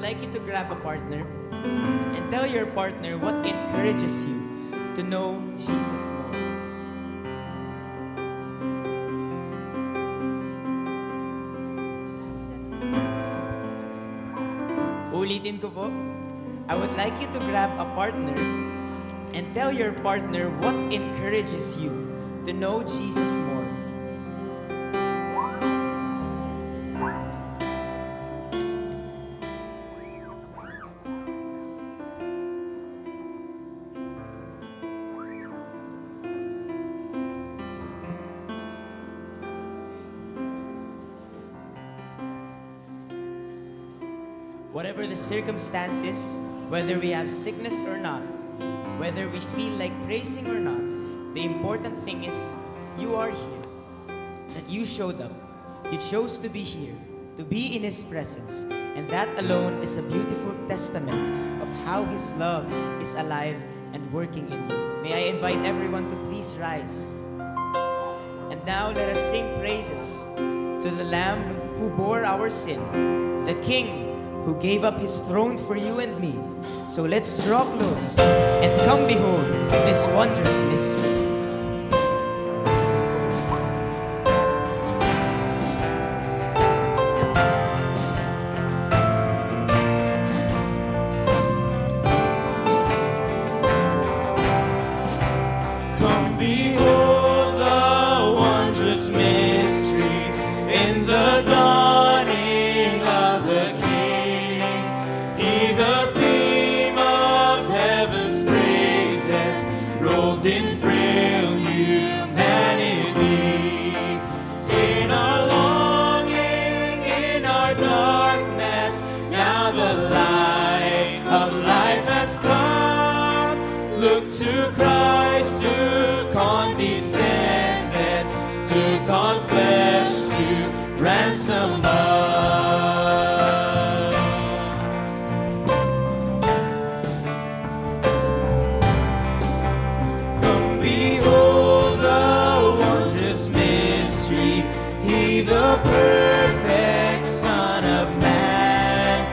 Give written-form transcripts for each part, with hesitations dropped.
like you to grab a partner and tell your partner what encourages you to know Jesus more. Ulitin ko po. I would like you to grab a partner and tell your partner what encourages you to know Jesus more. Whatever the circumstances, whether we have sickness or not, whether we feel like praising or not, the important thing is you are here, that you showed up, you chose to be here, to be in His presence, and that alone is a beautiful testament of how His love is alive and working in you. May I invite everyone to please rise. And now let us sing praises to the Lamb who bore our sin, the King who gave up His throne for you and me. So let's draw close and come behold this wondrous mystery. Come behold the wondrous mystery in the dawning of the King. The theme of heaven's praises, robed in frail humanity. In our longing, in our darkness, now the light of life has come. Look to Christ who condescended, took on flesh to ransom us. The perfect Son of Man,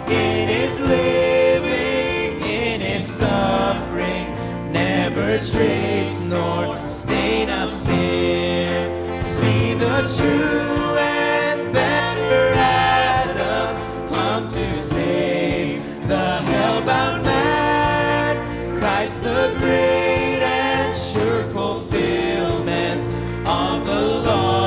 in His living, in His suffering, never trace nor stain of sin. See the true and better Adam come to save the hell-bound man. Christ the great and sure fulfillment of the law.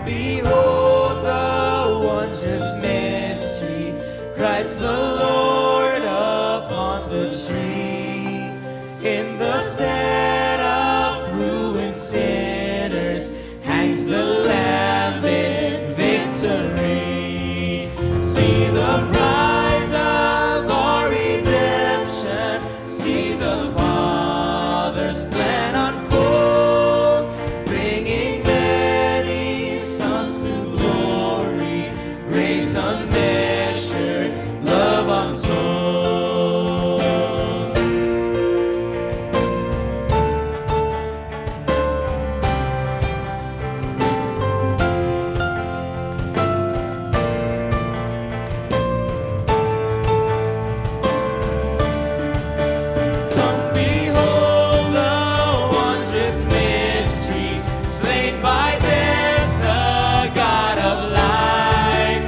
Behold the wondrous mystery, Christ the Lord upon the tree. In the stead of ruined sinners hangs the Lamb in victory. See the prize of our redemption, see the Father's plan unfold, bringing unmeasured, love untold. Come behold the wondrous mystery, slain by death, the God of life.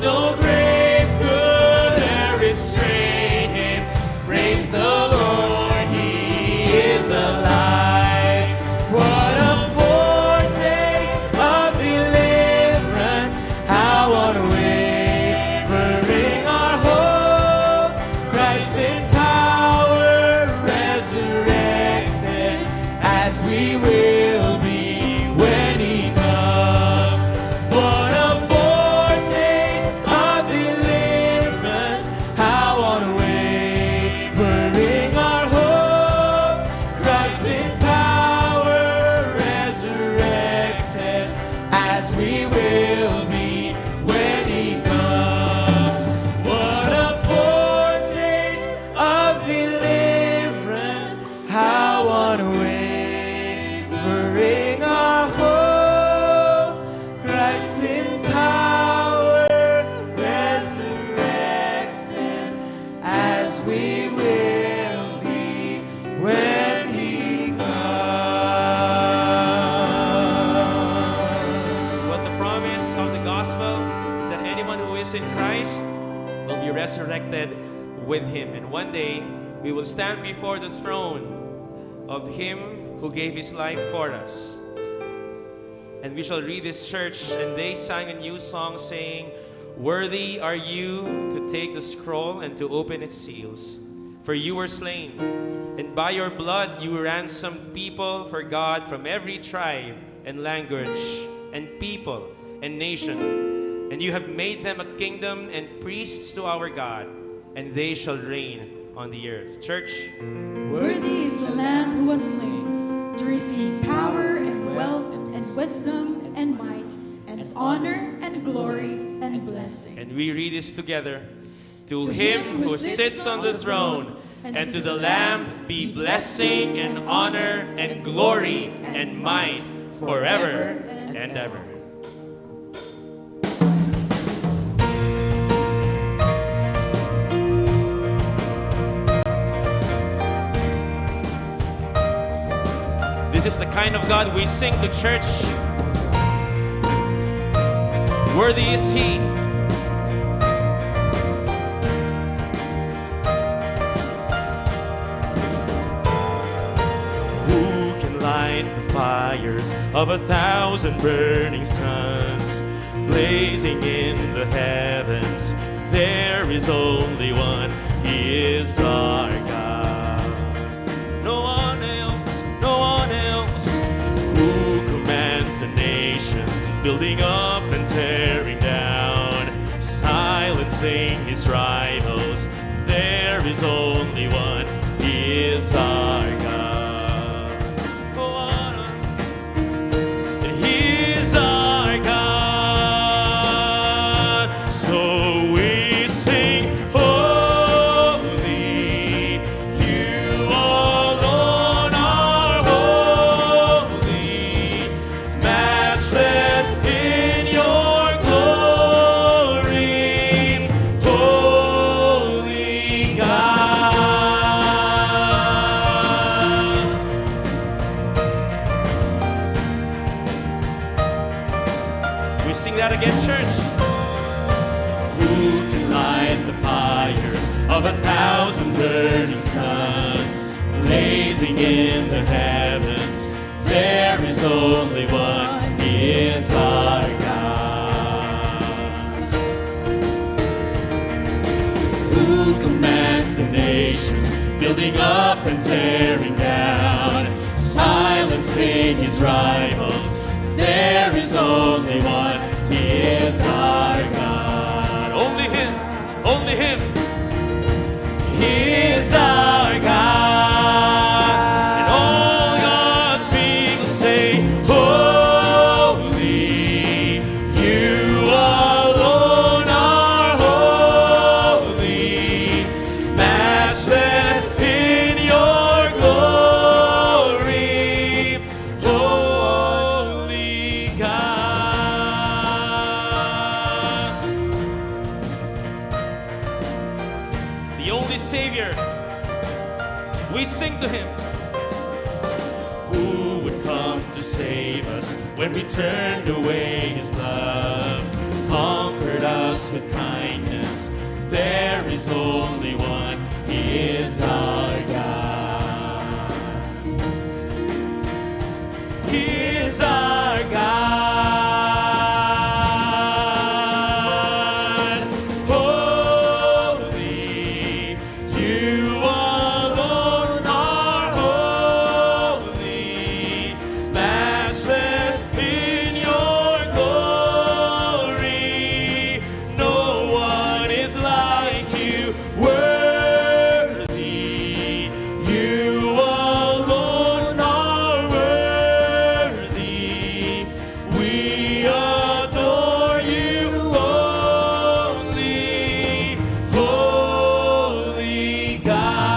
No grave could e'er restrain Him. Praise the Lord, He is alive. What a foretaste of deliverance, how unwavering our hope. Christ in power resurrected, as we will be when resurrected with Him. And one day, we will stand before the throne of Him who gave His life for us. And we shall read this church, and they sang a new song saying, "Worthy are you to take the scroll and to open its seals. For you were slain, and by your blood you ransomed people for God from every tribe and language and people and nation. And you have made them a kingdom and priests to our God, and they shall reign on the earth." Church, Worthy is the Lamb who was slain to receive power and wealth and wisdom and might and honor and glory and blessing. and we read this together. To Him who sits on the throne and to the Lamb be blessing and honor and glory and might forever and ever. This is the kind of God we sing to church. Worthy is He. Who can light the fires of 1,000 burning suns, blazing in the heavens? There is only one. He is our God. No one else, no one else. Who commands the nations, building up and tearing down, silencing His rivals? There is only one. He is our God. And He is our God. So we sing, holy, you alone are holy, matchless in your glory, holy God. We sing that again, church. Who can light the fires of 1,000 burning suns, blazing in the heavens? There is only one. He is our God. Who commands the nations, building up and tearing down, silencing His rivals? There is only one. He is our God. Only Him, only Him. He is our God. And all God's people say, holy, you alone are holy, matchless in your glory, holy God. The only Savior, we sing to Him. Who would come to save us when we turned away His love, conquered us with kindness? There is only one. He is our God. He is our God. Holy, you alone are holy, matchless in your glory. No one is like you, worthy. You alone are worthy. We adore you only, holy God.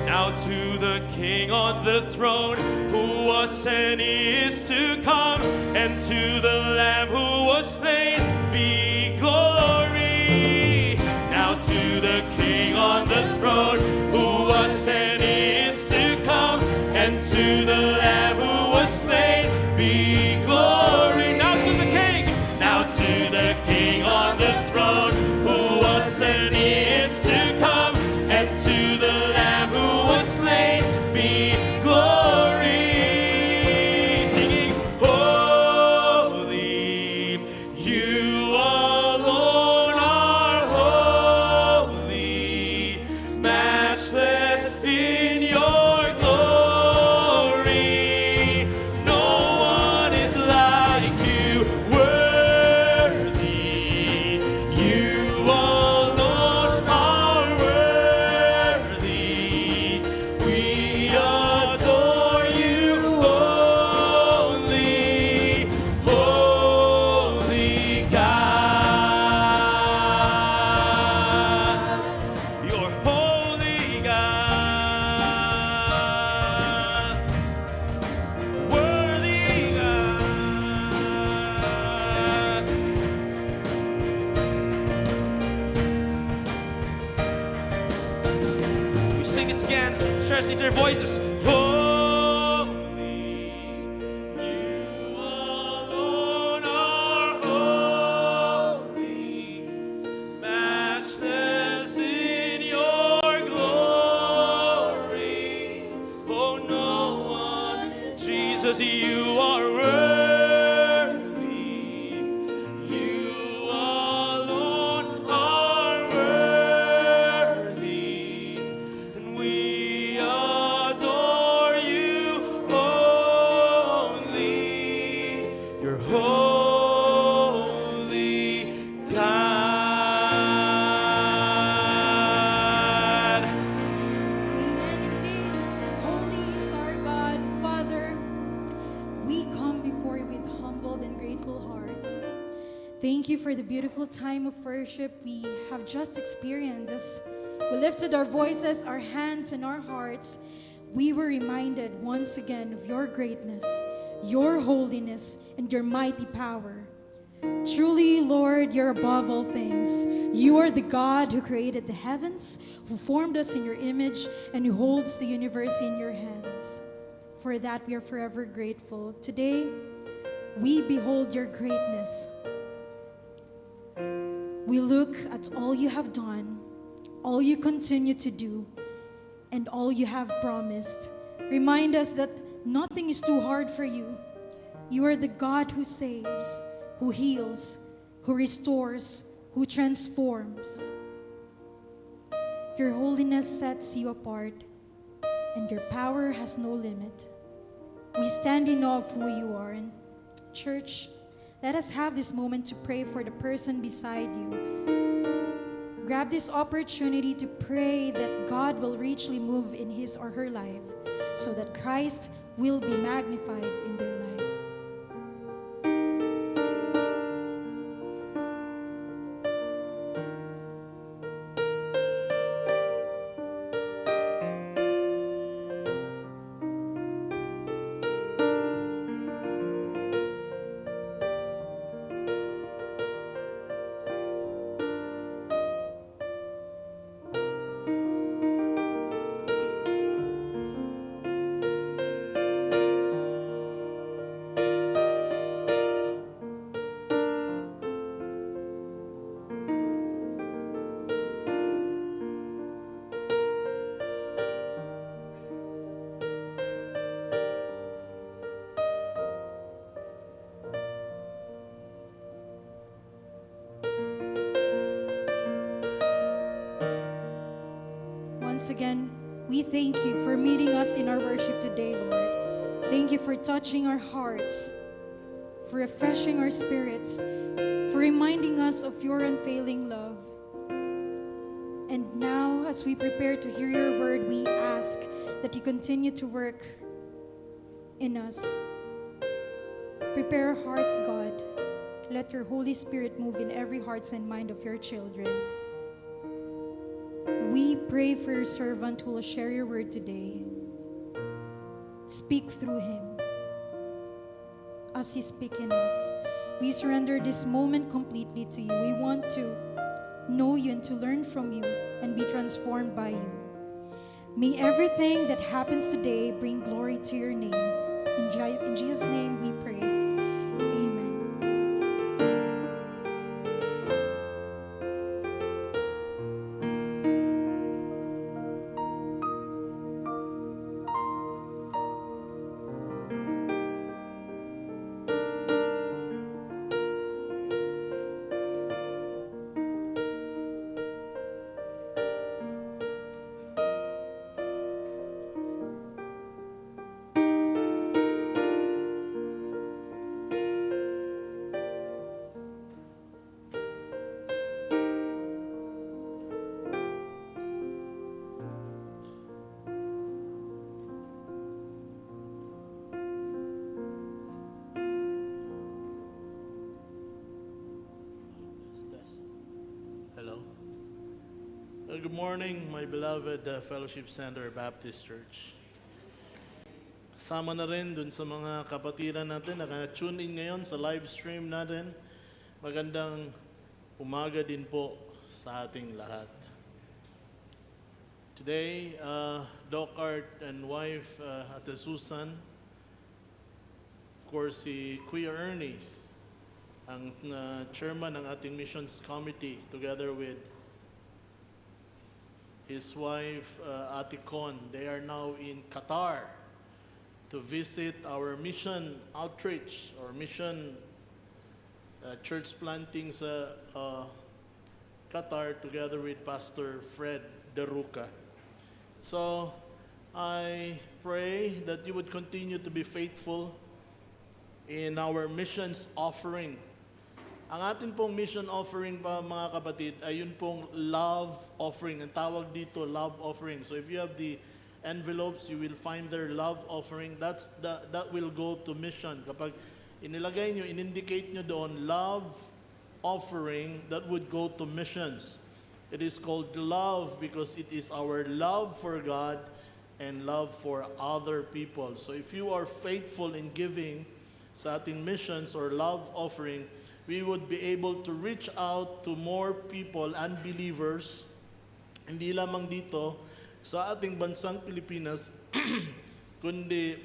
Now to the King on the throne, who was and is to come, and to the Lamb who was slain, be glory. Now to the King on the throne, who was and is to come, and to the Lamb who was slain, be glory. Now in your glory. No one is like you, worthy. You alone are worthy. We adore you, holy, holy God. You're holy God, worthy God. We sing this again. Church, lift your voices. Holy, you alone are holy, matchless in your glory. Oh, no one, Jesus, you are worthy. You alone are worthy, and we adore you only. You're holy God. Amen indeed. Holy is our God. Father, we come before you with humbled and grateful hearts. Thank you for the beautiful time of worship we have just experienced. As we lifted our voices, our hands, and our hearts, we were reminded once again of your greatness, your holiness, and your mighty power. Truly, Lord, you're above all things. You are the God who created the heavens, who formed us in your image, and who holds the universe in your hands. For that, we are forever grateful. Today, we behold your greatness. We look at all you have done, all you continue to do, and all you have promised. Remind us that nothing is too hard for you. You are the God who saves, who heals, who restores, who transforms. Your holiness sets you apart, and your power has no limit. We stand in awe of who you are. And church, let us have this moment to pray for the person beside you. Grab this opportunity to pray that God will richly move in his or her life, so that Christ will be magnified in their life. Once again, we thank you for meeting us in our worship today, Lord. Thank you for touching our hearts, for refreshing our spirits, for reminding us of your unfailing love. And now, as we prepare to hear your word, we ask that you continue to work in us. Prepare our hearts, God. Let your Holy Spirit move in every heart and mind of your children. We pray for your servant who will share your word today. Speak through him as he speaks in us. We surrender this moment completely to you. We want to know you and to learn from you and be transformed by you. May everything that happens today bring glory to your name. In Jesus' name we pray. Amen. Good morning, my beloved Fellowship Center Baptist Church. Sama na rin dun sa mga kapatiran natin na tune in ngayon sa live stream natin. Magandang umaga din po sa ating lahat. Today, Doc Art and wife Ate Susan, of course si Kuya Ernie, ang chairman ng ating missions committee, together with his wife Ate Con. They are now in Qatar to visit our mission outreach or mission church planting sa Qatar together with Pastor Fred Deruca. So I pray that you would continue to be faithful in our missions offering. Ang atin pong mission offering pa mga kapatid ay yun pong love offering. Ang tawag dito, love offering. So if you have the envelopes, you will find their love offering. That will go to mission. Kapag inilagay nyo, in-indicate nyo doon, love offering, that would go to missions. It is called love because it is our love for God and love for other people. So if you are faithful in giving sa ating missions or love offering, we would be able to reach out to more people, unbelievers, hindi lamang dito, sa ating bansang Pilipinas, kundi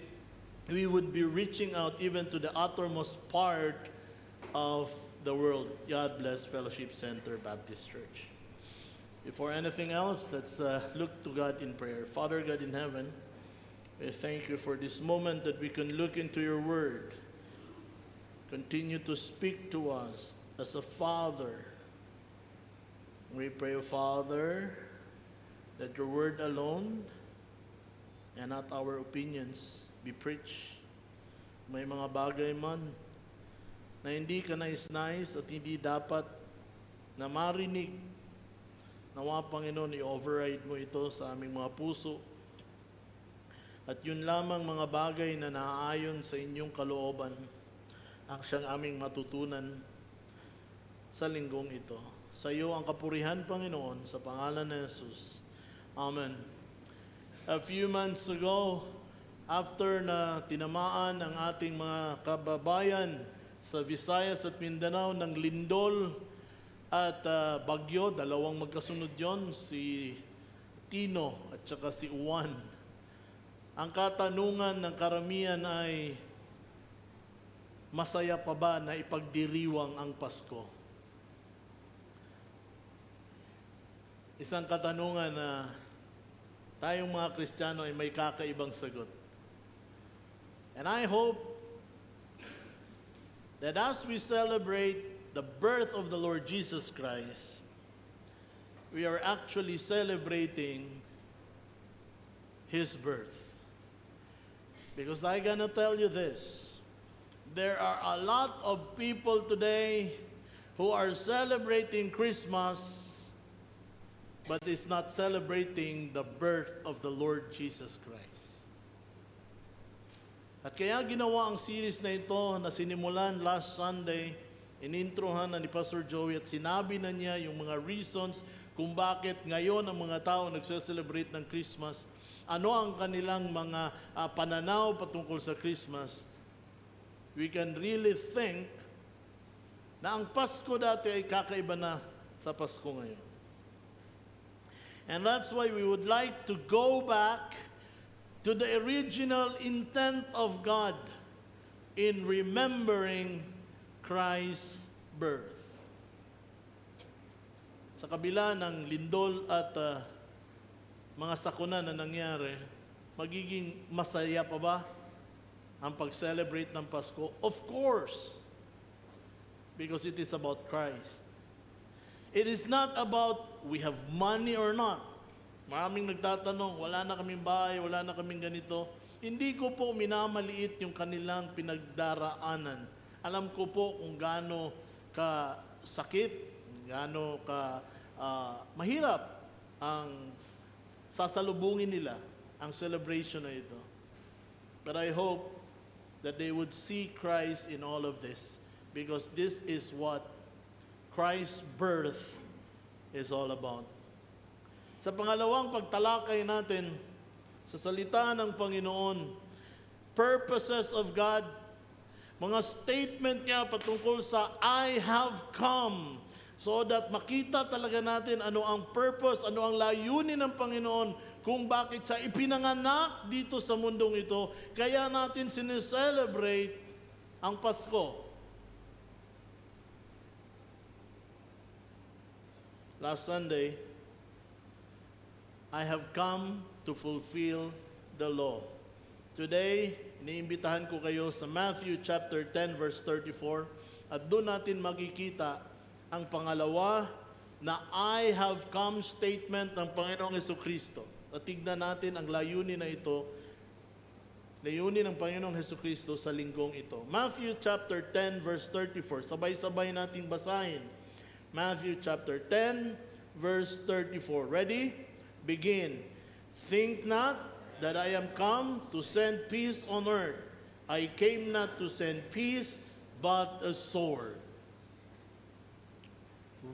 we would be reaching out even to the uttermost part of the world. God bless Fellowship Center Baptist Church. Before anything else, let's look to God in prayer. Father God in heaven, we thank you for this moment that we can look into your word. Continue to speak to us as a father. We pray, Father, that your word alone and not our opinions be preached. May mga bagay man na hindi ka nais-nais at hindi dapat na marinig. Nawa, Panginoon, i-override mo ito sa aming mga puso. At yun lamang mga bagay na naaayon sa inyong kalooban ang siyang aming matutunan sa linggong ito. Sa iyo ang kapurihan, Panginoon, sa pangalan ni Jesus. Amen. A few months ago, after na tinamaan ang ating mga kababayan sa Visayas at Mindanao ng lindol at bagyo, dalawang magkasunod yon, si Tino at saka si Juan. Ang katanungan ng karamihan ay, masaya pa ba na ipagdiriwang ang Pasko? Isang katanungan na tayong mga Kristiyano ay may kakaibang sagot. And I hope that as we celebrate the birth of the Lord Jesus Christ, we are actually celebrating His birth. Because I'm gonna tell you this, there are a lot of people today who are celebrating Christmas but is not celebrating the birth of the Lord Jesus Christ. At kaya ginawa ang series na ito na sinimulan last Sunday, inintrohan na ni Pastor Joey at sinabi na niya yung mga reasons kung bakit ngayon ang mga tao nagse-celebrate ng Christmas, ano ang kanilang mga pananaw patungkol sa Christmas. We can really think na ang Pasko dati ay kakaiba na sa Pasko ngayon. And that's why we would like to go back to the original intent of God in remembering Christ's birth. Sa kabila ng lindol at mga sakuna na nangyari, magiging masaya pa ba ang pag-celebrate ng Pasko? Of course, because it is about Christ. It is not about we have money or not. Maraming nagtatanong, wala na kaming bahay, wala na kaming ganito. Hindi ko po minamaliit yung kanilang pinagdaraanan. Alam ko po kung gaano ka sakit, gaano ka mahirap ang sasalubungin nila, ang celebration na ito. But I hope that they would see Christ in all of this, because this is what Christ's birth is all about. Sa pangalawang pagtalakay natin sa salita ng Panginoon, purposes of God, mga statement niya patungkol sa I have come, so that makita talaga natin ano ang purpose, ano ang layunin ng Panginoon, kung bakit siya ipinanganak dito sa mundong ito. Kaya natin sineselebrate ang Pasko. Last Sunday, I have come to fulfill the law. Today, iniimbitahan ko kayo sa Matthew chapter 10 verse 34 at doon natin makikita ang pangalawa na I have come statement ng Panginoong Hesukristo. At tignan natin ang layunin na ito, layunin ng Panginoong Hesukristo sa linggong ito. Matthew chapter 10 verse 34. Sabay-sabay nating basahin. Matthew chapter 10 verse 34. Ready? Begin. Think not that I am come to send peace on earth. I came not to send peace, but a sword.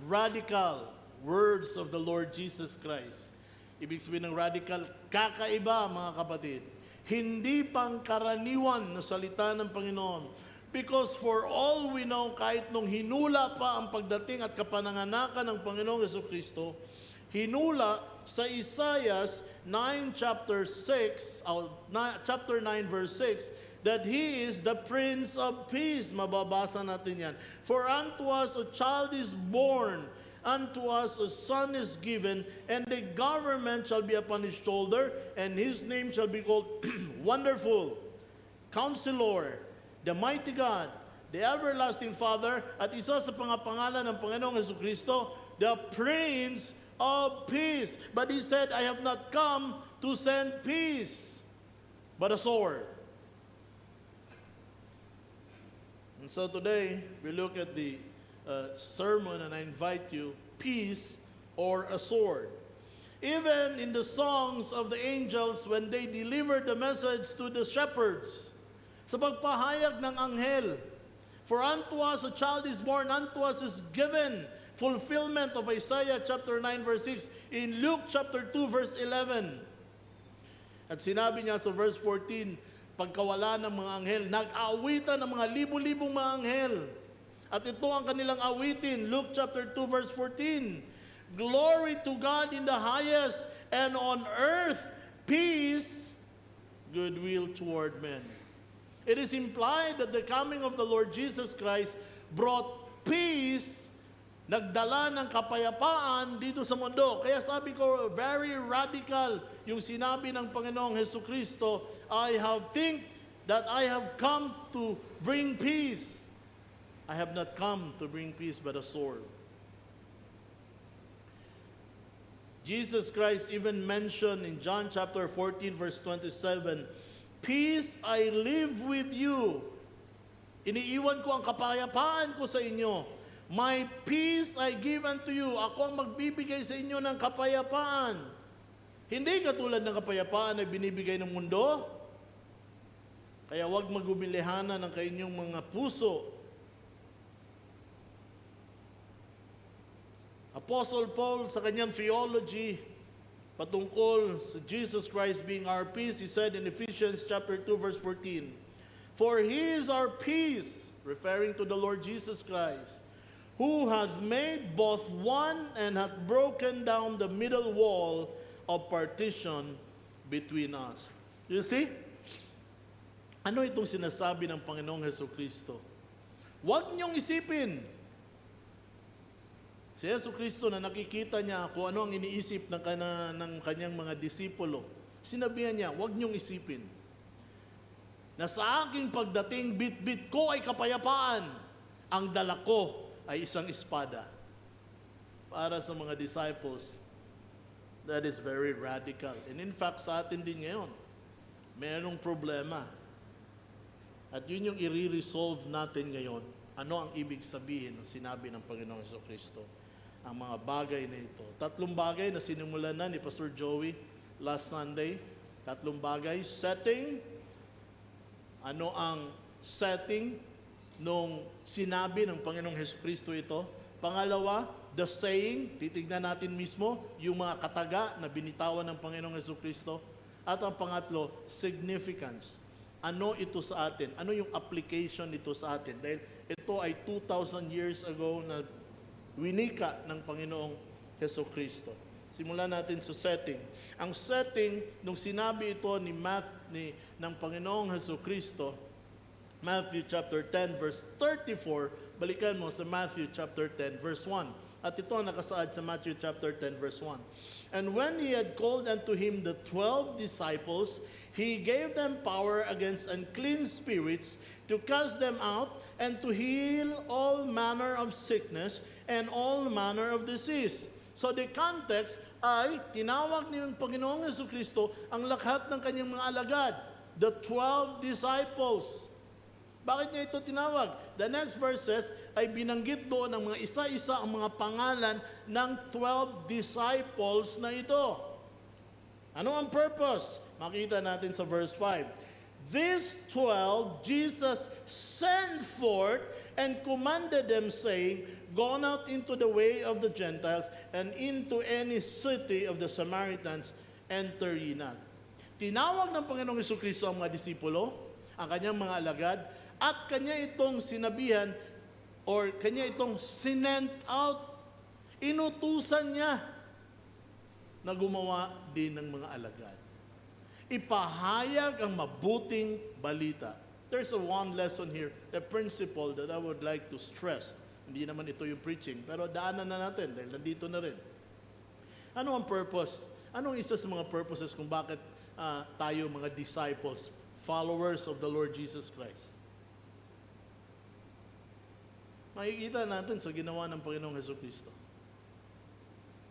Radical words of the Lord Jesus Christ. Ibig sabihin ng radical, kakaiba mga kapatid. Hindi pangkaraniwan na salita ng Panginoon. Because for all we know, kahit nung hinula pa ang pagdating at kapananganakan ng Panginoong Jesucristo, hinula sa Isaiah 9 chapter 6, chapter 9 verse 6, that He is the Prince of Peace. Mababasa natin yan. For unto us a child is born, unto us a son is given, and the government shall be upon his shoulder, and his name shall be called Wonderful, Counselor, the Mighty God, the Everlasting Father, at isa sa pangapangalan ng Panginoong Jesucristo, the Prince of Peace. But He said, I have not come to send peace, but a sword. And so today, we look at the sermon, and I invite you, peace or a sword. Even in the songs of the angels, when they delivered the message to the shepherds, sa pagpahayag ng anghel, for unto us a child is born, unto us is given, fulfillment of Isaiah chapter 9 verse 6, in Luke chapter 2 verse 11. At sinabi niya sa verse 14, pagkawala ng mga anghel, nag-awitan ng mga libu-libong mga anghel. At ito ang kanilang awitin, Luke chapter 2 verse 14. Glory to God in the highest, and on earth peace, goodwill toward men. It is implied that the coming of the Lord Jesus Christ brought peace, nagdala ng kapayapaan dito sa mundo. Kaya sabi ko, very radical yung sinabi ng Panginoong Hesukristo, I have come to bring peace. I have not come to bring peace but a sword. Jesus Christ even mentioned in John chapter 14 verse 27, peace I live with you. Iniiwan ko ang kapayapaan ko sa inyo. My peace I give unto you. Ako ang magbibigay sa inyo ng kapayapaan. Hindi katulad ng kapayapaan na binibigay ng mundo. Kaya huwag magumilihanan ng kainyong mga puso. Apostle Paul sa kanyang theology patungkol sa Jesus Christ being our peace, he said in Ephesians chapter 2 verse 14, for He is our peace, referring to the Lord Jesus Christ, who hath made both one and hath broken down the middle wall of partition between us. You see? Ano itong sinasabi ng Panginoong Hesukristo? Huwag niyong isipin. Si Hesukristo na nakikita niya kung ano ang iniisip ng kanyang mga disipulo, sinabihan niya, huwag niyong isipin na sa aking pagdating, bit-bit ko ay kapayapaan, ang dala ko ay isang espada. Para sa mga disciples, that is very radical. And in fact, sa atin din ngayon, mayroong problema. At yun yung i-resolve natin ngayon. Ano ang ibig sabihin ng sinabi ng Panginoong Jesucristo? Ang mga bagay na ito. 3 bagay na sinimulan na ni Pastor Joey last Sunday. 3 bagay. Setting. Ano ang setting nung sinabi ng Panginoong Jesucristo ito? Pangalawa, the saying, titignan natin mismo, yung mga kataga na binitawan ng Panginoong Jesucristo. At ang pangatlo, significance. Ano ito sa atin? Ano yung application nito sa atin? Dahil ito ay 2,000 years ago na winika ng Panginoong Jesucristo. Simulan natin sa setting. Ang setting, nung sinabi ito ng Panginoong Jesucristo, Matthew chapter 10 verse 34, balikan mo sa Matthew chapter 10 verse 1. At ito nakasaad sa Matthew chapter 10 verse 1. And when he had called unto him the 12 disciples, he gave them power against unclean spirits to cast them out and to heal all manner of sickness and all manner of disease. So the context ay tinawag ni Panginoong Jesucristo ang lahat ng kanyang mga alagad, the 12 disciples. Bakit niya ito tinawag? The next verses ay binanggit doon ng mga isa-isa ang mga pangalan ng 12 disciples na ito. Ano ang purpose? Makita natin sa verse 5. These 12 Jesus sent forth and commanded them, saying, Go out into the way of the Gentiles and into any city of the Samaritans, enter ye not. Tinawag ng Panginoong Jesucristo ang mga disipulo, ang kanyang mga alagad, at kanya itong sinabihan or kanya itong sinent out. Inutusan niya na gumawa din ng mga alagad. Ipahayag ang mabuting balita. There's one lesson here, a principle that I would like to stress. Hindi naman ito yung preaching, pero daanan na natin dahil nandito na rin. Ano ang purpose? Anong isa sa mga purposes kung bakit tayo mga disciples, followers of the Lord Jesus Christ? Makikita natin sa ginawa ng Panginoong Jesucristo.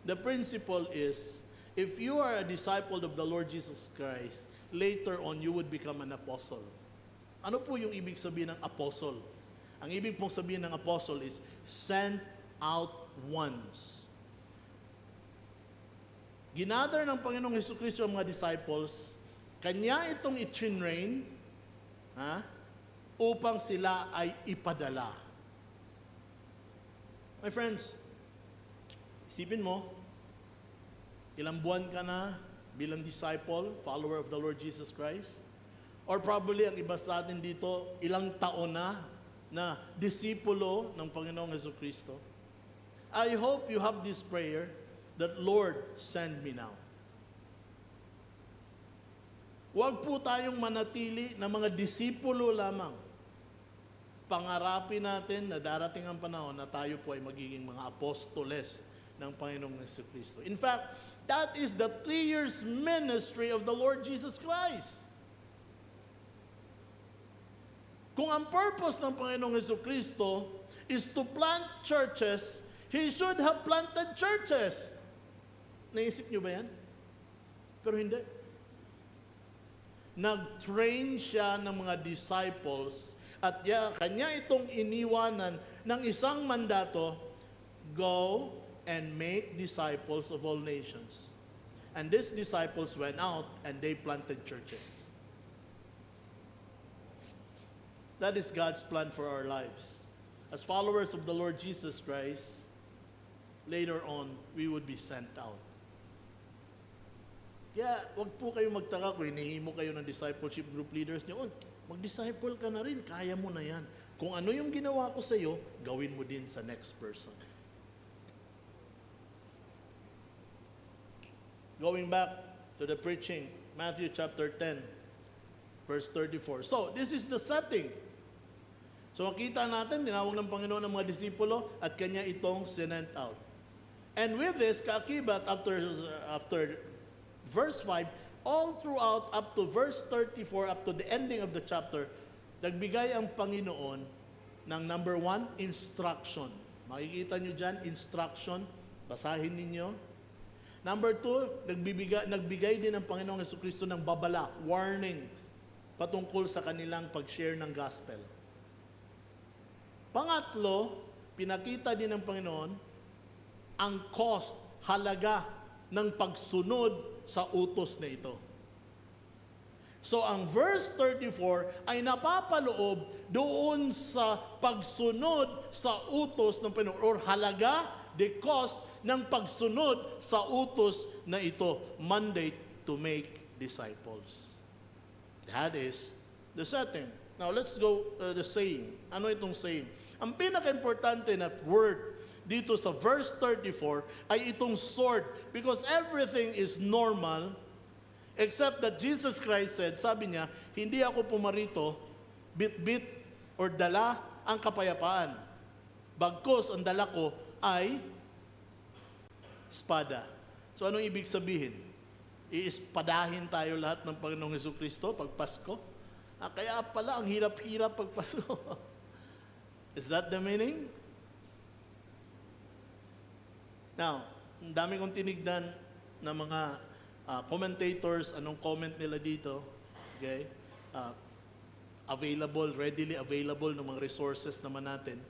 The principle is, if you are a disciple of the Lord Jesus Christ, later on you would become an apostle. Ano po yung ibig sabihin ng apostle? Ang ibig pong sabihin ng apostle is sent out ones. Ginather ng Panginoong Jesucristo ang mga disciples, kanya itong i-train upang sila ay ipadala. My friends, isipin mo, ilang buwan ka na bilang disciple, follower of the Lord Jesus Christ? Or probably ang iba sa atin dito, ilang taon na disipulo ng Panginoong Jesucristo. I hope you have this prayer that, Lord, send me now. Huwag po tayong manatili na mga disipulo lamang. Pangarapin natin na darating ang panahon na tayo po ay magiging mga apostoles ng Panginoong Jesucristo. In fact, that is the 3 years ministry of the Lord Jesus Christ. Kung ang purpose ng Panginoong Jesucristo is to plant churches, He should have planted churches. Naisip niyo ba yan? Pero hindi. Nag-train siya ng mga disciples at kanya itong iniwanan ng isang mandato, go and make disciples of all nations. And these disciples went out and they planted churches. That is God's plan for our lives. As followers of the Lord Jesus Christ, later on, we would be sent out. Kaya, wag po kayo magtaka kung hinihimo kayo ng discipleship group leaders niyo. Mag-disciple ka na rin, kaya mo na yan. Kung ano yung ginawa ko sa iyo, gawin mo din sa next person. Going back to the preaching, Matthew chapter 10, verse 34. So, this is the setting. So, makita natin, tinawag ng Panginoon ng mga disipulo at kanya itong sinent out. And with this, kaakibat, after verse 5, all throughout up to verse 34, up to the ending of the chapter, nagbigay ang Panginoon ng number 1, instruction. Makikita nyo dyan, instruction. Basahin ninyo. Number 2, nagbigay din ang Panginoong Jesucristo ng babala, warnings, patungkol sa kanilang pag-share ng gospel. Pangatlo, pinakita din ng Panginoon ang cost, halaga ng pagsunod sa utos na ito. So ang verse 34 ay napapaloob doon sa pagsunod sa utos ng Panginoon or halaga the cost ng pagsunod sa utos na ito, mandate to make disciples. That is the setting. Now let's go the saying. Ano itong saying? Ang pinaka-importante na word dito sa verse 34 ay itong sword, because everything is normal except that Jesus Christ said, sabi niya, hindi ako pumarito bit-bit or dala ang kapayapaan. Bagkus ang dala ko ay espada. So anong ibig sabihin? Iispadahin tayo lahat ng Panginoong Hesukristo pag Pasko? Kaya pala ang hirap-hirap pag Pasko. Is that the meaning? Now, ang dami kong tinignan ng mga commentators, anong comment nila dito. Okay? Readily available ng mga resources naman natin.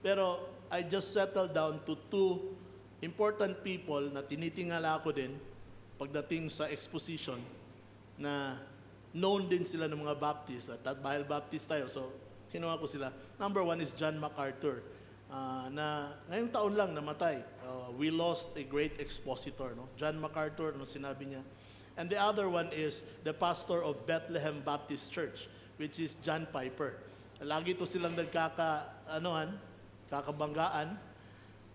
Pero I just settled down to two important people na tinitingala ko din pagdating sa exposition na known din sila ng mga Baptist at dahil Baptist tayo, so kinuha ko sila. Number one is John MacArthur, na ngayong taon lang namatay. We lost a great expositor, no? John MacArthur, no, sinabi niya. And the other one is the pastor of Bethlehem Baptist Church, which is John Piper. Lagi to silang kakabanggaan.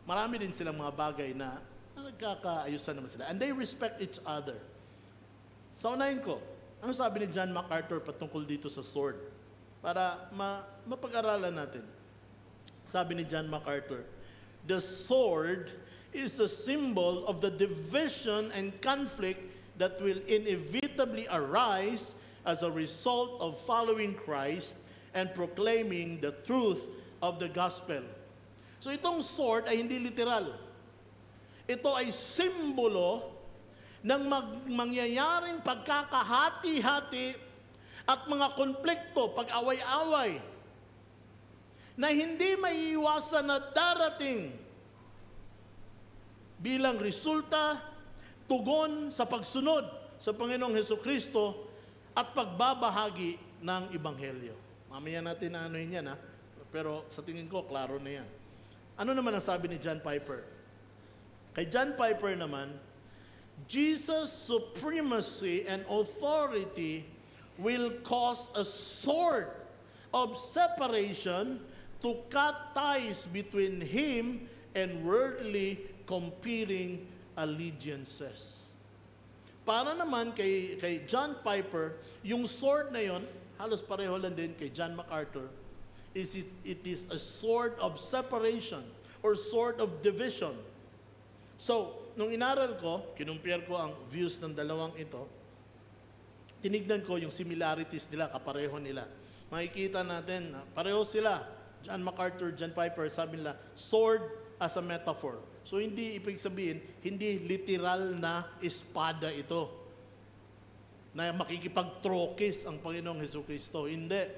Marami din silang mga bagay na nagkakaayusan naman sila. And they respect each other. Sa unahin ko, ano sabi ni John MacArthur patungkol dito sa sword? Para mapag-aralan natin. Sabi ni John MacArthur, the sword is a symbol of the division and conflict that will inevitably arise as a result of following Christ and proclaiming the truth of the gospel. So itong sword ay hindi literal. Ito ay simbolo ng mangyayaring pagkakahati-hati at mga konflikto, pag-away-away na hindi maiiwasan na darating bilang resulta, tugon sa pagsunod sa Panginoong Hesukristo at pagbabahagi ng Ebanghelyo. Mamaya natin na anuhin yan, ha? Pero sa tingin ko, klaro na yan. Ano naman ang sabi ni John Piper? Kay John Piper naman, Jesus' supremacy and authority will cause a sword of separation to cut ties between Him and worldly competing allegiances. Para naman kay John Piper, yung sword na yon, halos pareho lang din kay John MacArthur, it is a sword of separation or sword of division. So, nung inaral ko, kinumpare ko ang views ng dalawang ito, tinignan ko yung similarities nila, kapareho nila. Makikita natin, pareho sila. John MacArthur, John Piper, sabi nila, sword as a metaphor. So, hindi ibig sabihin, hindi literal na espada ito na makikipagtrokis ang Panginoong Hesukristo. Hindi.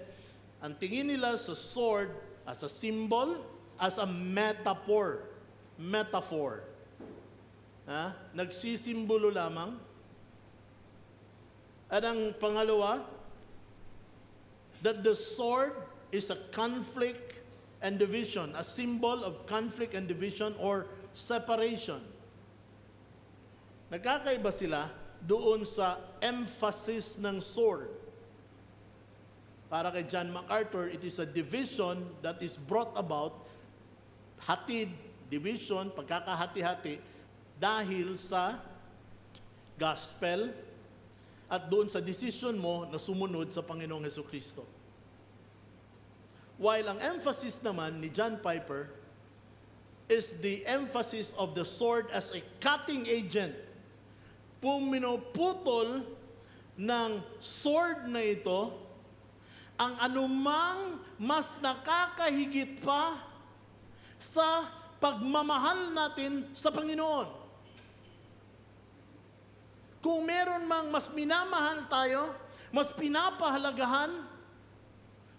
Ang tingin nila sa sword as a symbol, as a metaphor. Metaphor. Nagsisimbolo lamang. At ang pangalawa, that the sword is a conflict and division, a symbol of conflict and division or separation. Nagkakaiba sila doon sa emphasis ng sword. Para kay John MacArthur, it is a division that is brought about, hatid, division, pagkakahati-hati, dahil sa gospel at doon sa decision mo na sumunod sa Panginoong Hesukristo. While ang emphasis naman ni John Piper is the emphasis of the sword as a cutting agent. Puminuputol ng sword na ito ang anumang mas nakakahigit pa sa pagmamahal natin sa Panginoon. Kung meron mang mas minamahal tayo, mas pinapahalagahan,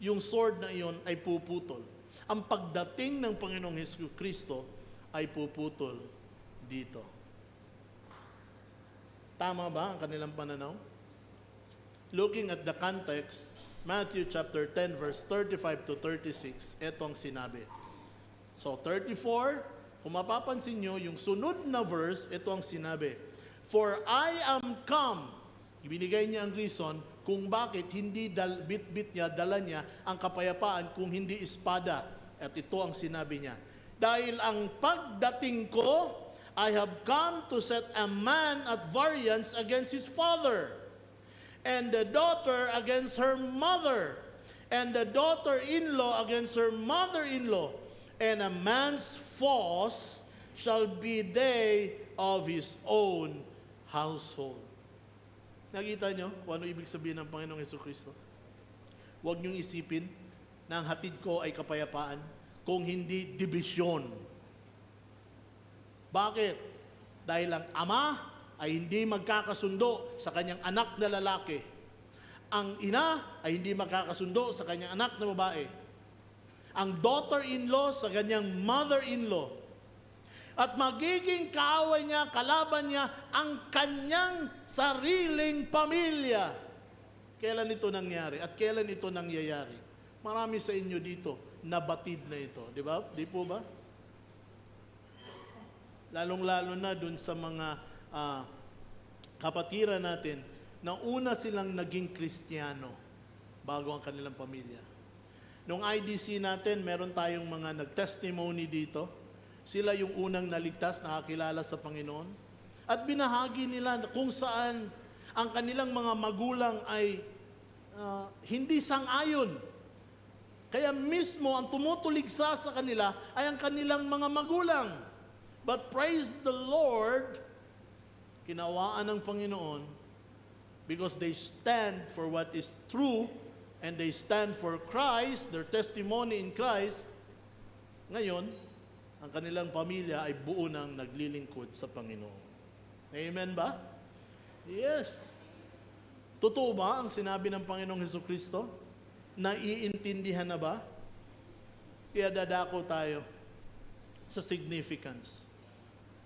yung sword na iyon ay puputol. Ang pagdating ng Panginoong Hesukristo ay puputol dito. Tama ba ang kanilang pananaw? Looking at the context, Matthew chapter 10 verse 35 to 36, etong sinabi. So 34, kung mapapansin nyo, yung sunod na verse, ito ang sinabi. For I am come. Ibinigay niya ang reason kung bakit hindi bit-bit niya, dala niya ang kapayapaan kung hindi espada. At ito ang sinabi niya. Dahil ang pagdating ko, I have come to set a man at variance against his father, and the daughter against her mother, and the daughter-in-law against her mother-in-law, and a man's foes shall be they of his own household. Nakita nyo kung ano ibig sabihin ng Panginoong Jesucristo? Huwag niyong isipin na ang hatid ko ay kapayapaan, kung hindi dibisyon. Bakit? Dahil ang ama ay hindi magkakasundo sa kanyang anak na lalaki. Ang ina ay hindi magkakasundo sa kanyang anak na babae. Ang daughter-in-law sa kanyang mother-in-law. At magiging kaaway niya, kalaban niya, ang kanyang sariling pamilya. Kailan ito nangyari? At kailan ito nangyayari? Marami sa inyo dito, nabatid na ito. Di ba? Di po ba? Lalong-lalo na dun sa mga kapatiran natin na una silang naging Kristiyano bago ang kanilang pamilya. Nung IDC natin, meron tayong mga nag-testimony dito. Sila yung unang naligtas, nakakilala sa Panginoon. At binahagi nila kung saan ang kanilang mga magulang ay hindi sang-ayon. Kaya mismo ang tumutuligsa sa kanila ay ang kanilang mga magulang. But praise the Lord, kinawaan ng Panginoon because they stand for what is true and they stand for Christ, their testimony in Christ. Ngayon, ang kanilang pamilya ay buo nang naglilingkod sa Panginoon. Amen ba? Yes. Totoo ba ang sinabi ng Panginoong Jesucristo? Naiintindihan na ba? Kaya dadako tayo sa significance.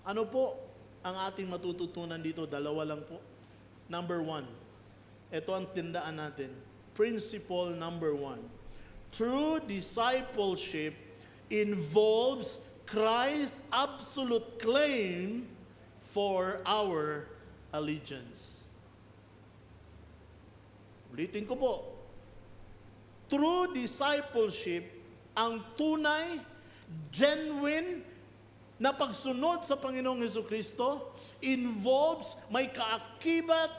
Ano po ang ating matututunan dito? Dalawa lang po. Number 1. Ito ang tindaan natin. Principle number 1. True discipleship involves Christ's absolute claim for our allegiance. Ulitin ko po. True discipleship, ang tunay, genuine na pagsunod sa Panginoong Jesucristo involves, may kaakibat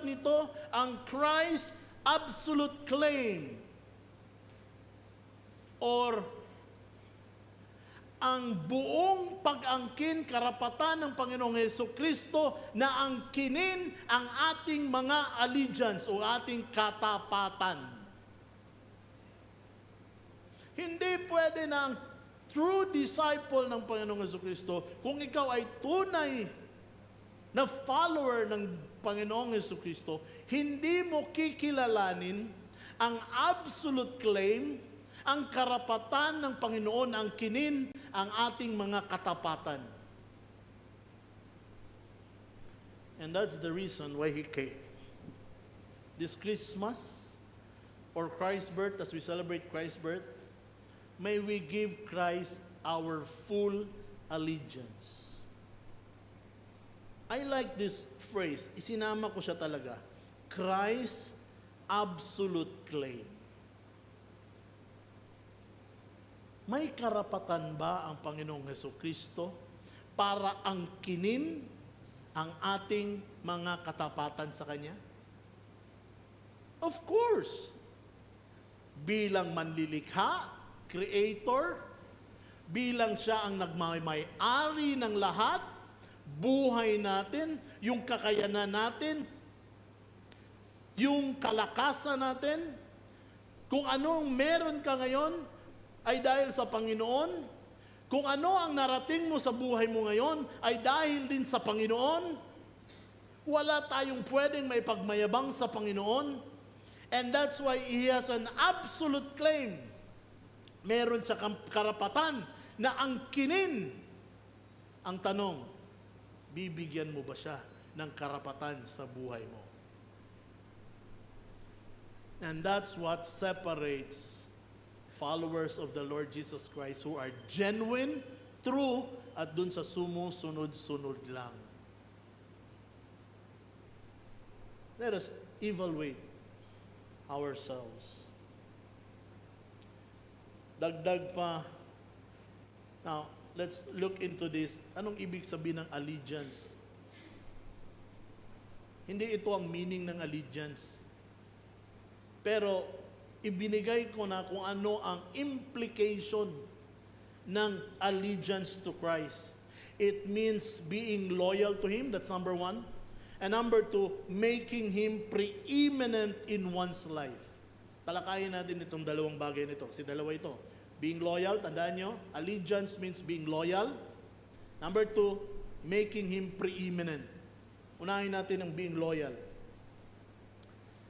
nito ang Christ's absolute claim or ang buong pag-angkin, karapatan ng Panginoong Jesucristo na angkinin ang ating mga allegiance o ating katapatan. Hindi pwede na ang true disciple ng Panginoong Jesucristo kung ikaw ay tunay na follower ng Panginoong Jesucristo, hindi mo kikilalanin ang absolute claim, ang karapatan ng Panginoon ang kinin ang ating mga katapatan. And that's the reason why He came. This Christmas, or Christ's birth, as we celebrate Christ's birth, may we give Christ our full allegiance. I like this phrase. Isinama ko siya talaga. Christ's absolute claim. May karapatan ba ang Panginoong Jesucristo para angkinin ang ating mga katapatan sa Kanya? Of course. Bilang manlilikha, creator, bilang siya ang nagmamay-ari ng lahat, buhay natin, yung kakayanan natin, yung kalakasan natin, kung anong meron ka ngayon, ay dahil sa Panginoon. Kung ano ang narating mo sa buhay mo ngayon, ay dahil din sa Panginoon. Wala tayong pwedeng may pagmayabang sa Panginoon. And that's why He has an absolute claim. Meron siya karapatan na angkinin. Ang tanong, bibigyan mo ba siya ng karapatan sa buhay mo? And that's what separates followers of the Lord Jesus Christ who are genuine true at dun sa sumusunod-sunod lang. Let us evaluate ourselves. Dagdag pa. Now, let's look into this. Anong ibig sabihin ng allegiance? Hindi ito ang meaning ng allegiance. Pero, ibinigay ko na kung ano ang implication ng allegiance to Christ. It means being loyal to Him, that's number one. And number two, making Him preeminent in one's life. Talakayin natin itong dalawang bagay nito. Si dalawa ito. Being loyal, tandaan nyo, allegiance means being loyal. Number two, making Him preeminent. Unahin natin ang being loyal.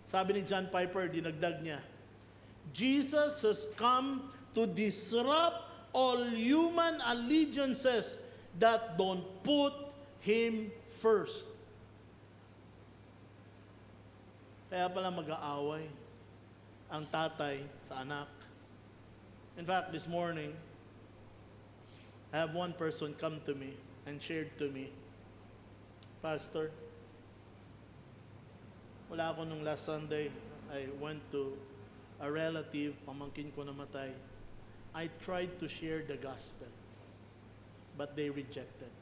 Sabi ni John Piper, dinagdag niya, Jesus has come to disrupt all human allegiances that don't put Him first. Kaya pala mag-aaway ang tatay sa anak. In fact, this morning, I have one person come to me and shared to me, Pastor, wala ako nung last Sunday. I went to a relative, pamangkin ko namatay. I tried to share the gospel, but they rejected.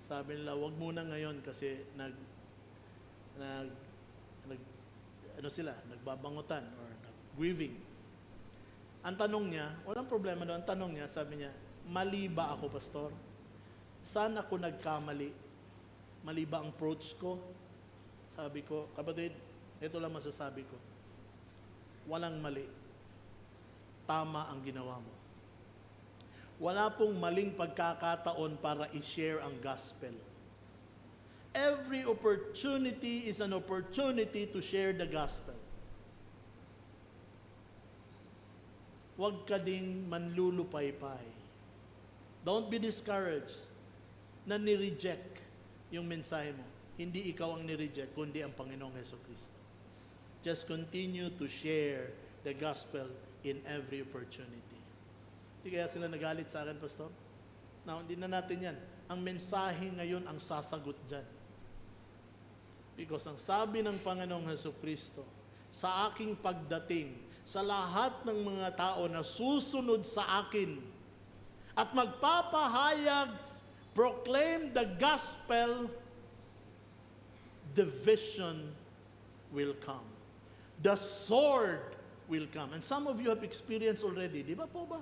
Sabi nila, wag muna ngayon kasi nagbabangutan or grieving. Ang tanong niya, walang problema doon, ang tanong niya, sabi niya, mali ba ako, Pastor? Saan ako nagkamali? Mali ba ang approach ko? Sabi ko, kapatid, ito lang masasabi ko. Walang mali. Tama ang ginawa mo. Wala pong maling pagkakataon para i-share ang gospel. Every opportunity is an opportunity to share the gospel. Huwag ka ding manlulupaypay. Don't be discouraged na ni-reject yung mensahe mo. Hindi ikaw ang ni-reject, kundi ang Panginoong Jesucristo. Just continue to share the gospel in every opportunity. Hindi kaya sila nagalit sa akin, Pastor? Now, hindi na natin yan. Ang mensahe ngayon ang sasagot dyan. Because ang sabi ng Panginoong Jesucristo, sa aking pagdating, sa lahat ng mga tao na susunod sa akin at magpapahayag, proclaim the gospel, division will come. The sword will come. And some of you have experienced already. Di ba po ba?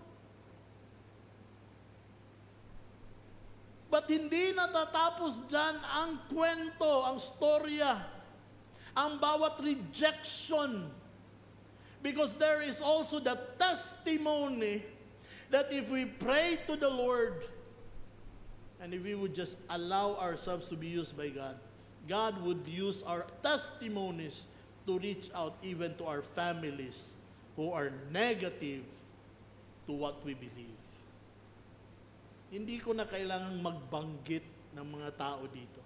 But hindi natatapos dyan ang kwento, ang storya, ang bawat rejection. Because there is also the testimony that if we pray to the Lord, and if we would just allow ourselves to be used by God, God would use our testimonies to reach out even to our families who are negative to what we believe. Hindi ko na kailangang magbanggit ng mga tao dito.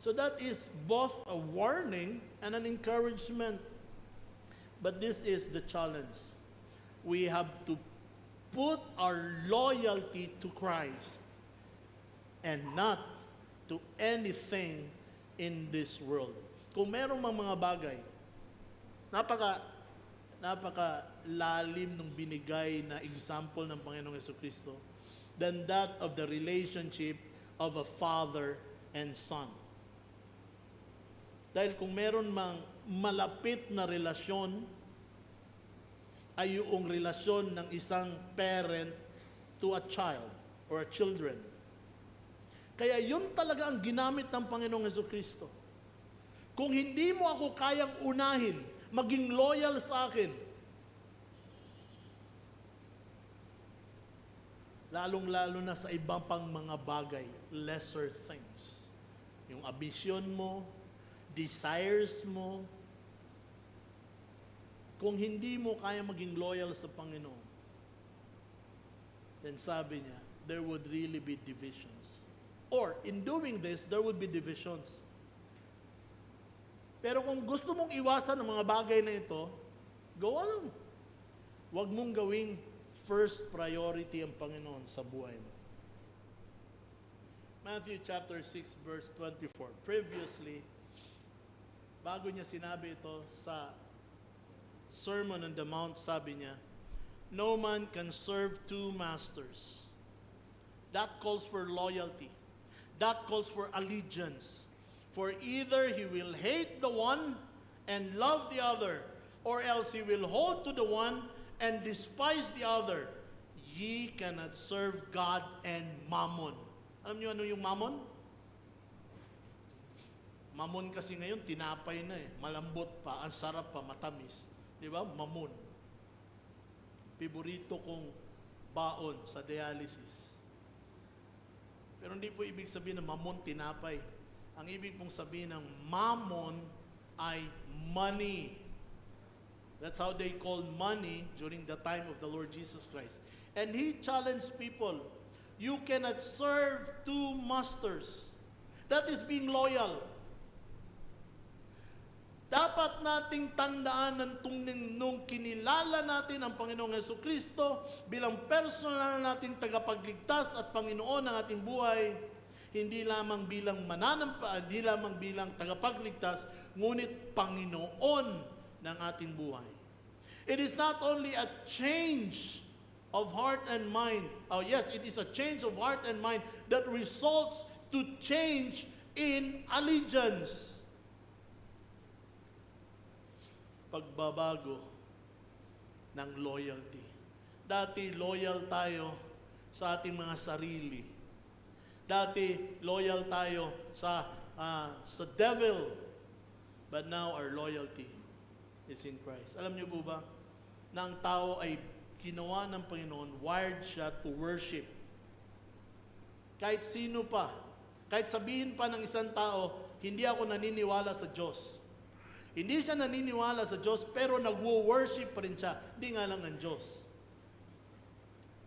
So that is both a warning and an encouragement. But this is the challenge. We have to put our loyalty to Christ and not to anything in this world. Kung merong mga bagay, napaka lalim nung binigay na example ng Panginoong Jesucristo than that of the relationship of a father and son. Dahil kung meron mang malapit na relasyon, ay yung relasyon ng isang parent to a child or a children. Kaya yun talaga ang ginamit ng Panginoong Jesucristo. Kung hindi mo ako kayang unahin, maging loyal sa akin, lalong-lalo na sa ibang pang mga bagay, lesser things. Yung ambisyon mo, desires mo, kung hindi mo kaya maging loyal sa Panginoon, then sabi niya, there would really be divisions. Or, in doing this, there would be divisions. Pero kung gusto mong iwasan ang mga bagay na ito, go along. Huwag mong gawing first priority ang Panginoon sa buhay mo. Matthew chapter 6 verse 24. Previously, bago niya sinabi ito sa Sermon on the Mount, sabi niya, no man can serve two masters. That calls for loyalty. That calls for allegiance. For either he will hate the one and love the other, or else he will hold to the one and despise the other. Ye cannot serve God and mammon. Alam niyo ano yung mammon? Mammon kasi ngayon, tinapay na eh. Malambot pa, ang sarap pa, matamis. Di ba? Mammon. Piborito kong baon sa dialysis. Pero hindi po ibig sabihin ng mammon, tinapay. Ang ibig pong sabihin ng mammon ay money. That's how they called money during the time of the Lord Jesus Christ. And He challenged people, you cannot serve two masters. That is being loyal. Dapat nating tandaan nung kinilala natin ang Panginoong Jesucristo bilang personal nating tagapagligtas at Panginoon ng ating buhay, hindi lamang bilang hindi lamang bilang tagapagligtas, ngunit Panginoon ng ating buhay. It is not only a change of heart and mind. Oh yes, it is a change of heart and mind that results to change in allegiance. Pagbabago ng loyalty. Dati loyal tayo sa ating mga sarili. Dati loyal tayo sa devil. But now our loyalty is in Christ. Alam niyo po ba na ang tao ay ginawa ng Panginoon, wired siya to worship. Kahit sino pa, kahit sabihin pa ng isang tao, hindi ako naniniwala sa Diyos. Hindi siya naniniwala sa Diyos, pero nagwo-worship pa rin siya. Hindi nga lang ang Diyos.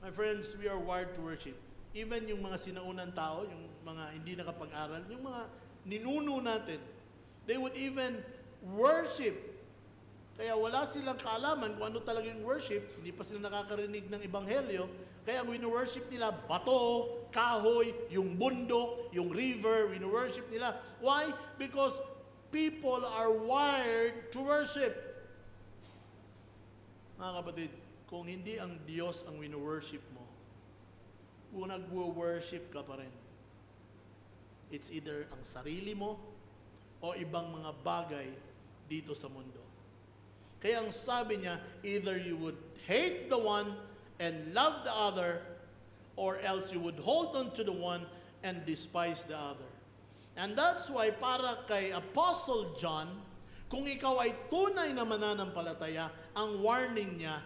My friends, we are wired to worship. Even yung mga sinaunang tao, yung mga hindi nakapag-aral, yung mga ninuno natin, they would even worship. Kaya wala silang kaalaman kung ano talaga yung worship. Hindi pa sila nakakarinig ng Ebanghelyo. Kaya ang wino-worship nila, bato, kahoy, yung bundok, yung river, wino-worship nila. Why? Because people are wired to worship. Mga kapatid, kung hindi ang Diyos ang wino-worship mo, kung nagwo-worship ka pa rin, it's either ang sarili mo o ibang mga bagay dito sa mundo. Kaya ang sabi niya, either you would hate the one and love the other, or else you would hold on to the one and despise the other. And that's why para kay Apostle John, kung ikaw ay tunay na mananampalataya, ang warning niya,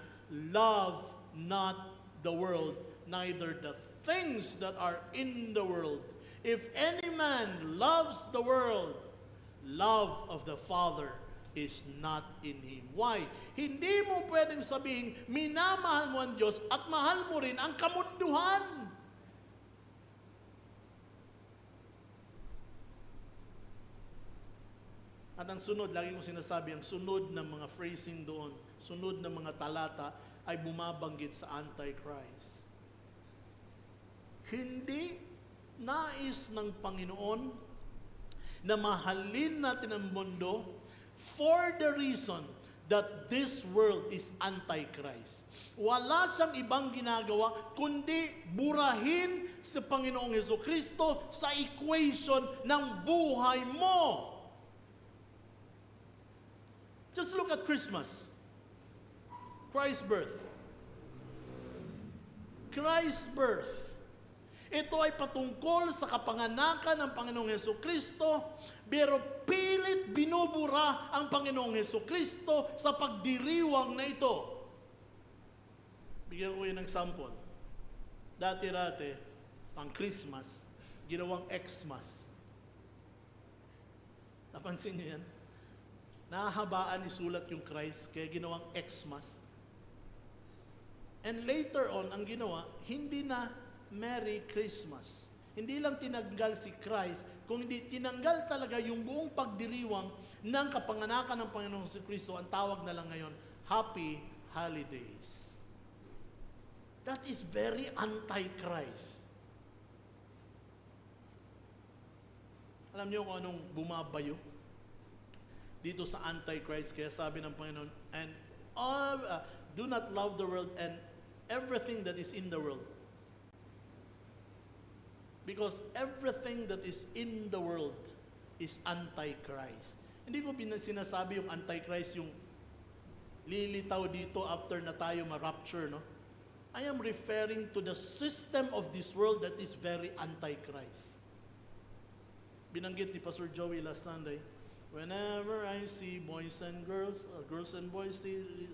love not the world, neither the things that are in the world. If any man loves the world, love of the Father is not in him. Why? Hindi mo pwedeng sabihin, minamahal mo ang Diyos at mahal mo rin ang kamunduhan. At ang sunod, lagi kong sinasabi, ang sunod ng mga phrasing doon, sunod ng mga talata, ay bumabanggit sa Antichrist. Hindi nais ng Panginoon na mahalin natin ang mundo for the reason that this world is Antichrist. Wala siyang ibang ginagawa kundi burahin si Panginoong Jesucristo sa equation ng buhay mo. Just look at Christmas. Christ's birth. Christ's birth. Ito ay patungkol sa kapanganakan ng Panginoong Jesucristo, pero pilit binubura ang Panginoong Jesucristo sa pagdiriwang na ito. Bigyan ko yun ng sample. Dati-dati, ang Christmas, ginawang Xmas. Napansin niyo yan? Nahahabaan isulat yung Christ, kaya ginawang Xmas. And later on, ang ginawa, hindi na Merry Christmas. Hindi lang tinanggal si Christ, kung hindi tinanggal talaga yung buong pagdiriwang ng kapanganakan ng Panginoong Kristo, ang tawag na lang ngayon, Happy Holidays. That is very anti-Christ. Alam niyo kung anong bumabayo dito sa anti-Christ? Kaya sabi ng Panginoon, and do not love the world and everything that is in the world. Because everything that is in the world is anti-Christ. Hindi ko sinasabi yung anti-Christ, yung lilitaw dito after na tayo ma-rapture, no? I am referring to the system of this world that is very anti-Christ. Binanggit ni Pastor Joey last Sunday, whenever I see boys and girls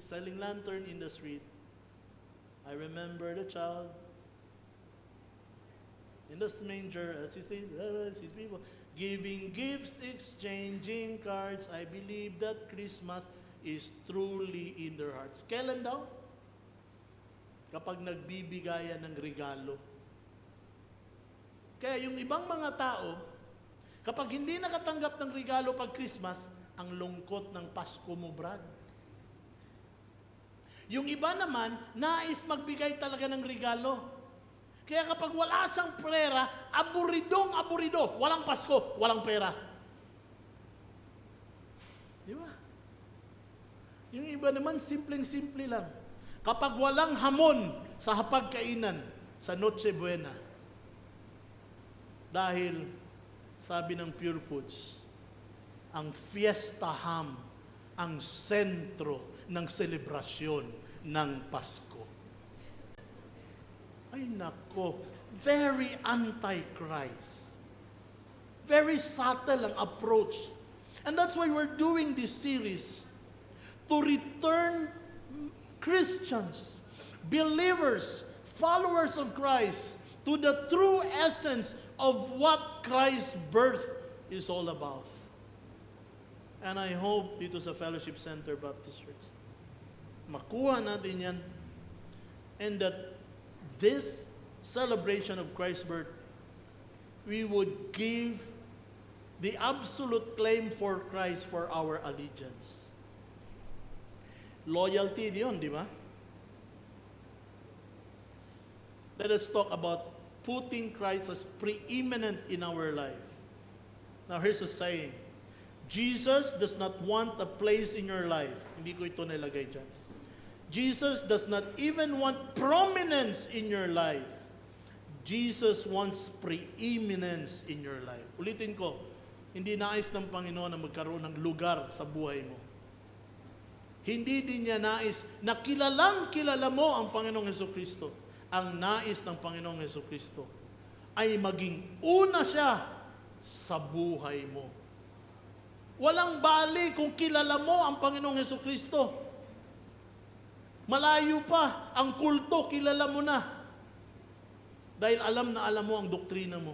selling lantern in the street, I remember the child in the manger as he sees people giving gifts, exchanging cards. I believe that Christmas is truly in their hearts. Kailan daw? Kapag nagbibigayan ng regalo. Kaya yung ibang mga tao, kapag hindi nakatanggap ng regalo pag Christmas, ang lungkot ng Pasko mo, Brad. Yung iba naman, nais magbigay talaga ng regalo. Kaya kapag wala siyang pera, aburido, walang Pasko, walang pera. Di ba? Yung iba naman, simpleng-simple lang. Kapag walang hamon sa hapagkainan, sa Noche Buena, dahil, sabi ng Pure Foods, ang Fiesta Ham, ang sentro ng selebrasyon ng Pasko. Ay nako, very anti-Christ. Very subtle ang approach. And that's why we're doing this series, to return Christians, believers, followers of Christ, to the true essence of what Christ's birth is all about. And I hope dito sa Fellowship Center Baptist Church, makuha natin yan, and that this celebration of Christ's birth, we would give the absolute claim for Christ for our allegiance. Loyalty yun, di ba? Let us talk about putting Christ as preeminent in our life. Now here's a saying, Jesus does not want a place in your life. Hindi ko ito nilagay dyan. Jesus does not even want prominence in your life. Jesus wants preeminence in your life. Ulitin ko, hindi nais ng Panginoon na magkaroon ng lugar sa buhay mo. Hindi din niya nais na kilala mo ang Panginoong Hesukristo. Ang nais ng Panginoong Hesukristo ay maging una siya sa buhay mo. Walang bali kung kilala mo ang Panginoong Hesukristo. Malayo pa ang kulto, kilala mo na. Dahil alam na alam mo ang doktrina mo.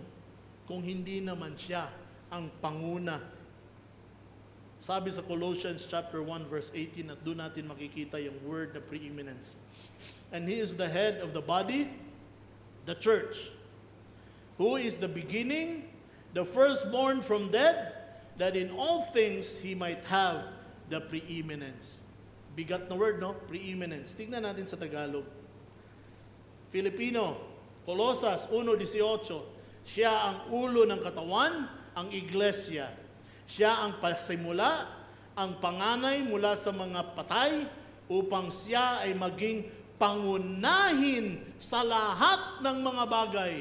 Kung hindi naman siya ang panguna. Sabi sa Colossians chapter 1 verse 18 at doon natin makikita yung word na preeminence. And He is the head of the body, the church, who is the beginning, the firstborn from dead, that in all things He might have the preeminence. Bigat na word, no? Preeminence. Tingnan natin sa Tagalog. Filipino, Colosas 1:18, siya ang ulo ng katawan, ang iglesia. Siya ang pasimula, ang panganay mula sa mga patay, upang siya ay maging pangunahin sa lahat ng mga bagay.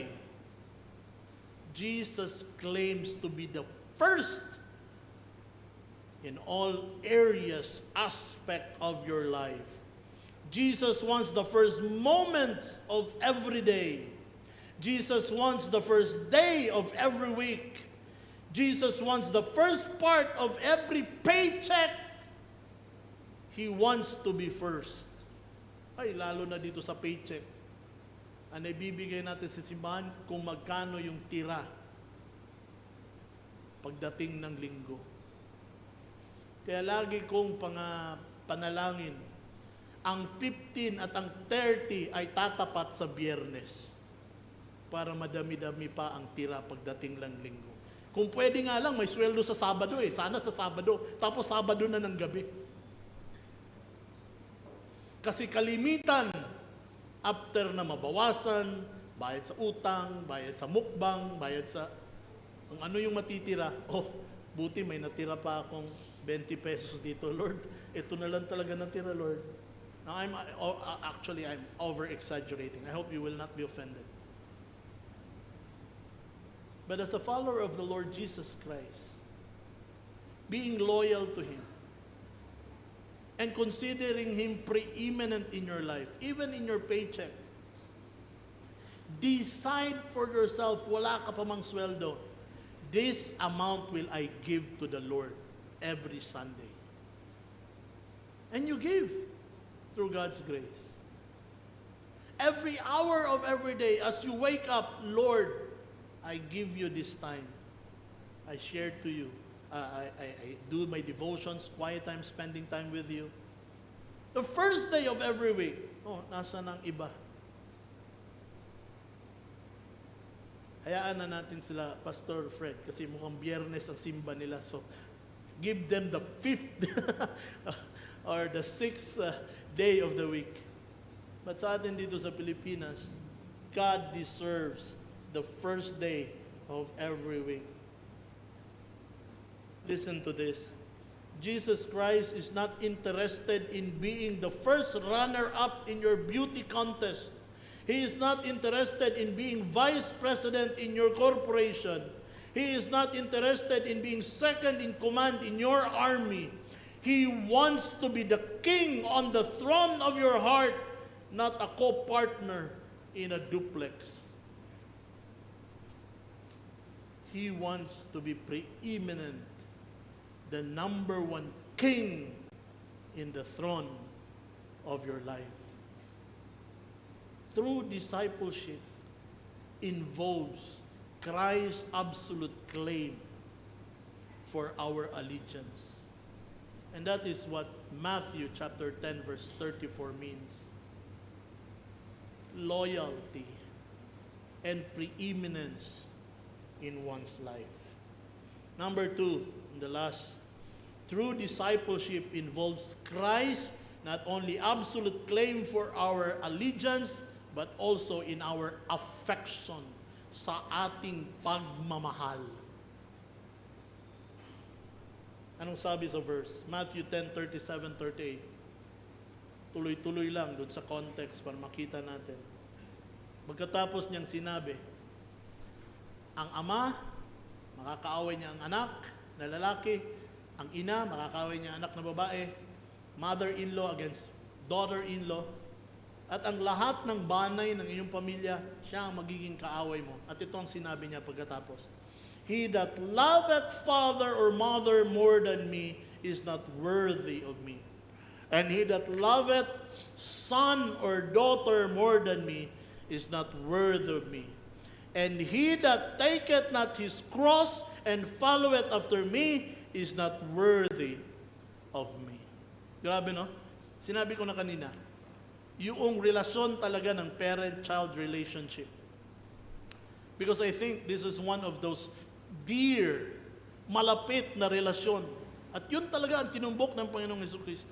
Jesus claims to be the first in all areas, aspect of your life. Jesus wants the first moments of every day. Jesus wants the first day of every week. Jesus wants the first part of every paycheck. He wants to be first. Ay, lalo na dito sa paycheck. Ang ibibigay natin sa simbahan kung magkano yung tira pagdating ng linggo. Kaya lagi kong panalangin, ang 15 at ang 30 ay tatapat sa Biyernes para madami-dami pa ang tira pagdating ng linggo. Kung pwede nga lang, may sweldo sa Sabado eh. Sana sa Sabado. Tapos Sabado na ng gabi. Kasi kalimitan After na mabawasan, bayad sa utang, bayad sa mukbang, bayad sa kung ano yung matitira. Oh, buti may natira pa akong 20 pesos dito, Lord. Ito na lang talaga natira, Lord. Now, I'm over-exaggerating. I hope you will not be offended. But as a follower of the Lord Jesus Christ, being loyal to Him, and considering Him preeminent in your life, even in your paycheck, decide for yourself, wala ka pa mang sweldo, this amount will I give to the Lord every Sunday. And you give through God's grace. Every hour of every day, as you wake up, Lord, I give you this time. I share to you. I do my devotions, quiet time, spending time with you. The first day of every week, oh, nasa ng iba. Hayaan na natin sila, Pastor Fred, kasi mukhang Biyernes ang simba nila. So, give them the 5th or the 6th day of the week. But sa atin dito sa Pilipinas, God deserves the first day of every week. Listen to this. Jesus Christ is not interested in being the first runner-up in your beauty contest. He is not interested in being vice president in your corporation. He is not interested in being second in command in your army. He wants to be the king on the throne of your heart, not a co-partner in a duplex. He wants to be preeminent, the number one king in the throne of your life. True discipleship involves Christ's absolute claim for our allegiance. And that is what Matthew chapter 10 verse 34 means. Loyalty and preeminence in one's life. Number 2, the last, true discipleship involves Christ not only absolute claim for our allegiance, but also in our affection, sa ating pagmamahal. Anong sabi sa verse? Matthew 10:37-38. Tuloy-tuloy lang doon sa context para makita natin. Pagkatapos niyang sinabi, ang ama, makakaaway niya ang anak na lalaki, ang ina, makakaaway niya ang anak na babae, mother-in-law against daughter-in-law, at ang lahat ng banay ng iyong pamilya, siya ang magiging kaaway mo. At ito ang sinabi niya pagkatapos. He that loveth father or mother more than me is not worthy of me. And he that loveth son or daughter more than me is not worthy of me. And he that taketh not his cross and followeth after me is not worthy of me. Grabe, no? Sinabi ko na kanina, yung relasyon talaga ng parent-child relationship. Because I think this is one of those dear, malapit na relasyon. At yun talaga ang tinumbok ng Panginoong Jesucristo.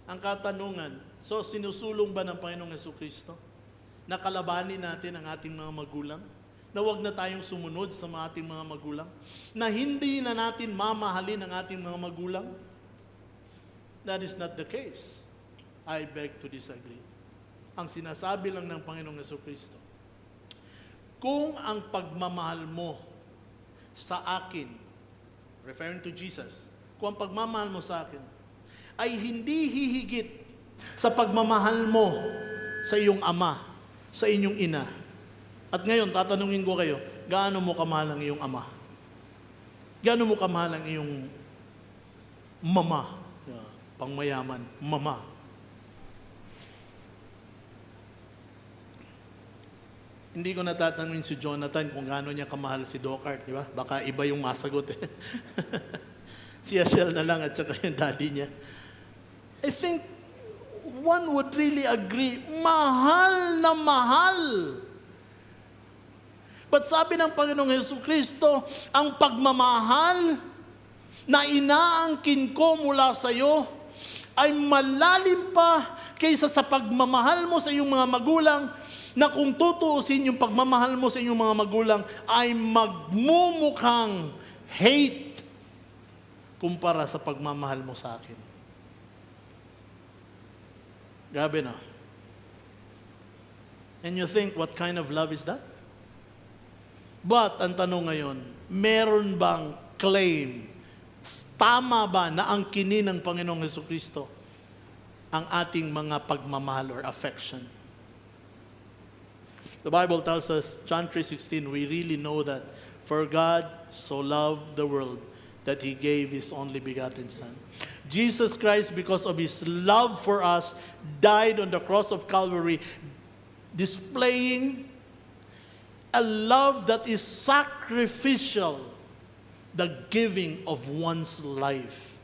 Ang katanungan, so sinusulong ba ng Panginoong Jesucristo na kalabanin natin ang ating mga magulang? Na huwag na tayong sumunod sa ating mga magulang? Na hindi na natin mamahalin ang ating mga magulang? That is not the case. I beg to disagree. Ang sinasabi lang ng Panginoong Jesucristo, kung ang pagmamahal mo sa akin, referring to Jesus, kung ang pagmamahal mo sa akin ay hindi hihigit sa pagmamahal mo sa iyong ama, sa inyong ina. At ngayon, tatanungin ko kayo, gaano mo kamahal ang iyong ama? Gaano mo kamahal ang iyong mama? Pangmayaman, mama. Hindi ko natatanungin si Jonathan kung gaano niya kamahal si Docart, di ba? Baka iba yung masagot eh. Si Ashel na lang at saka yung daddy niya. I think one would really agree, mahal na mahal. But sabi ng Panginoong Jesucristo, ang pagmamahal na inaangkin ko mula sa iyo ay malalim pa kaysa sa pagmamahal mo sa iyong mga magulang, na kung tutuusin yung pagmamahal mo sa iyong mga magulang ay magmumukhang hate kumpara sa pagmamahal mo sa akin. Grabe na. And you think, what kind of love is that? But, ang tanong ngayon, meron bang claim, tama ba na angkinin ng Panginoong Hesukristo ang ating mga pagmamahal or affection? The Bible tells us, John 3:16, we really know that, for God so loved the world that He gave His only begotten Son. Jesus Christ, because of His love for us, died on the cross of Calvary, displaying a love that is sacrificial, the giving of one's life.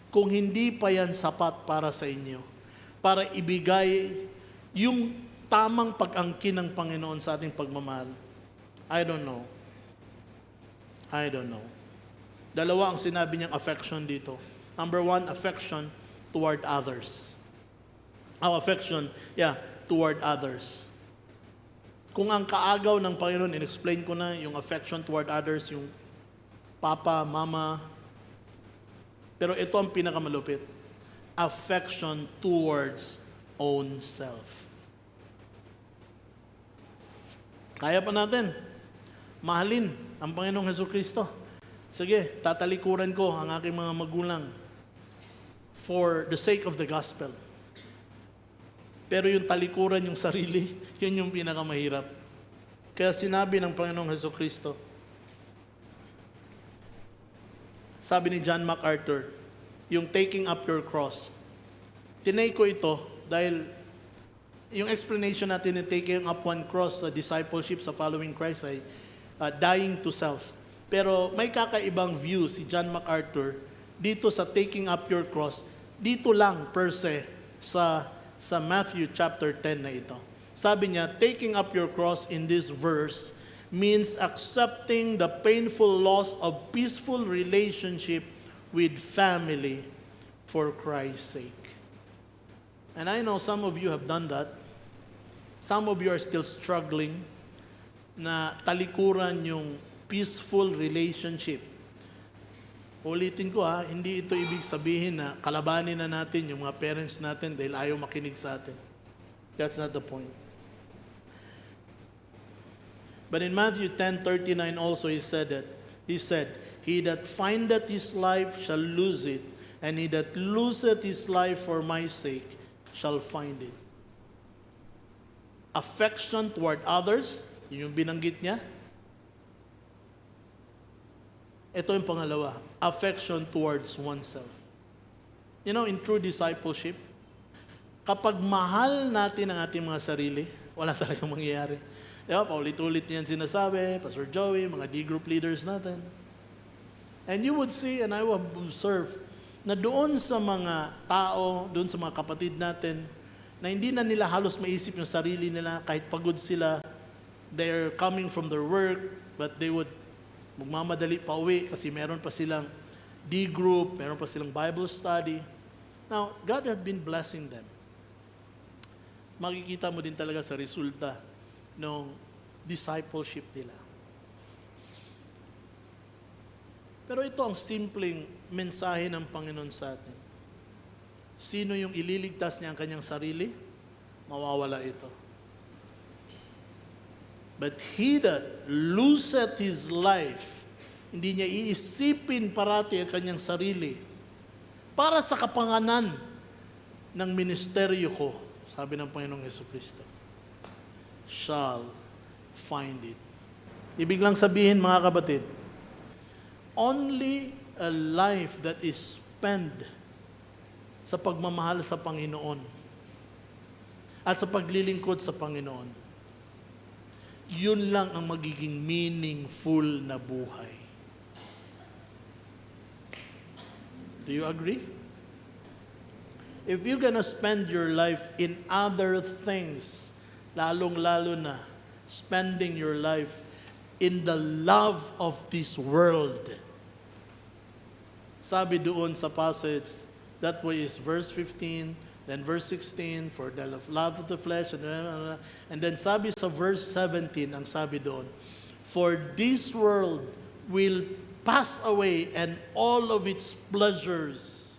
Kung hindi pa yan sapat para sa inyo, para ibigay yung tamang pag-angkin ng Panginoon sa ating pagmamahal, I don't know. Dalawa ang sinabi niyang affection dito. Number one, affection toward others. Affection, toward others. Kung ang kaagaw ng Panginoon, in-explain ko na yung affection toward others, yung papa, mama. Pero ito ang pinakamalupit. Affection towards own self. Kaya pa natin. Mahalin ang Panginoong Hesukristo. Sige, tatalikuran ko ang aking mga magulang for the sake of the gospel. Pero yung talikuran yung sarili, yun yung pinakamahirap. Kaya sinabi ng Panginoong Hesukristo, sabi ni John MacArthur, yung taking up your cross. Tinay ko ito dahil yung explanation natin ni taking up one cross sa discipleship, sa following Christ ay dying to self. Pero may kakaibang view si John MacArthur dito sa taking up your cross, dito lang per se sa Matthew chapter 10 na ito. Sabi niya, taking up your cross in this verse means accepting the painful loss of peaceful relationship with family for Christ's sake. And I know some of you have done that. Some of you are still struggling na talikuran yung peaceful relationship. Ulitin ko hindi ito ibig sabihin na kalabanin na natin yung mga parents natin dahil ayaw makinig sa atin. That's not the point. But in Matthew 10:39 also he said, He that findeth his life shall lose it, and he that loseth his life for my sake shall find it. Affection toward others, yun yung binanggit niya. Ito yung pangalawa, affection towards oneself. You know, in true discipleship, kapag mahal natin ang ating mga sarili, wala talagang mangyayari. Diba, paulit-ulit niyan sinasabi, Pastor Joey, mga D-group leaders natin. And you would see, and I will observe, na doon sa mga tao, doon sa mga kapatid natin, na hindi na nila halos maisip yung sarili nila, kahit pagod sila, they're coming from their work, but they would magmamadali pa uwi kasi meron pa silang D-group, meron pa silang Bible study. Now, God had been blessing them. Makikita mo din talaga sa resulta ng discipleship nila. Pero ito ang simpleng mensahe ng Panginoon sa atin. Sino yung ililigtas niya ang kanyang sarili? Mawawala ito. But he that loseth his life, hindi niya iisipin parati ang kanyang sarili para sa kapanganan ng ministeryo ko, sabi ng Panginoong Hesukristo, shall find it. Ibig lang sabihin, mga kapatid, only a life that is spent sa pagmamahal sa Panginoon at sa paglilingkod sa Panginoon, yun lang ang magiging meaningful na buhay. Do you agree? If you're gonna spend your life in other things, lalong-lalo na spending your life in the love of this world. Sabi doon sa passage That way is verse 15, then verse 16, for the love of the flesh, and then sabi sa verse 17, ang sabi doon, for this world will pass away and all of its pleasures,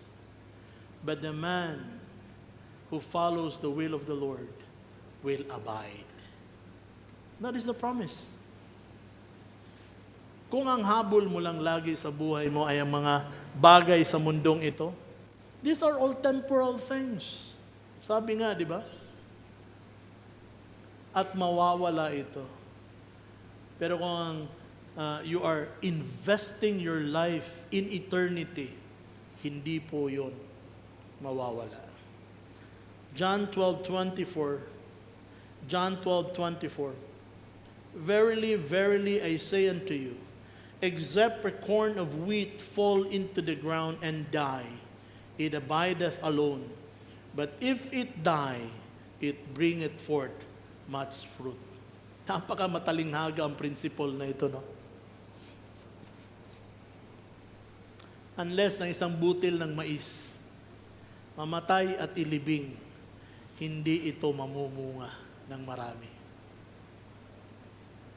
but the man who follows the will of the Lord will abide. That is the promise. Kung ang habol mo lang lagi sa buhay mo ay ang mga bagay sa mundong ito, these are all temporal things. Sabi nga, di ba? At mawawala ito. Pero kung you are investing your life in eternity, hindi po yun mawawala. John 12:24. John 12:24. Verily, verily, I say unto you, except a corn of wheat fall into the ground and die, it abideth alone. But if it die, it bringeth forth much fruit. Napaka-matalinghaga ang principle na ito, no? Unless ng isang butil ng mais, mamatay at ilibing, hindi ito mamumunga ng marami.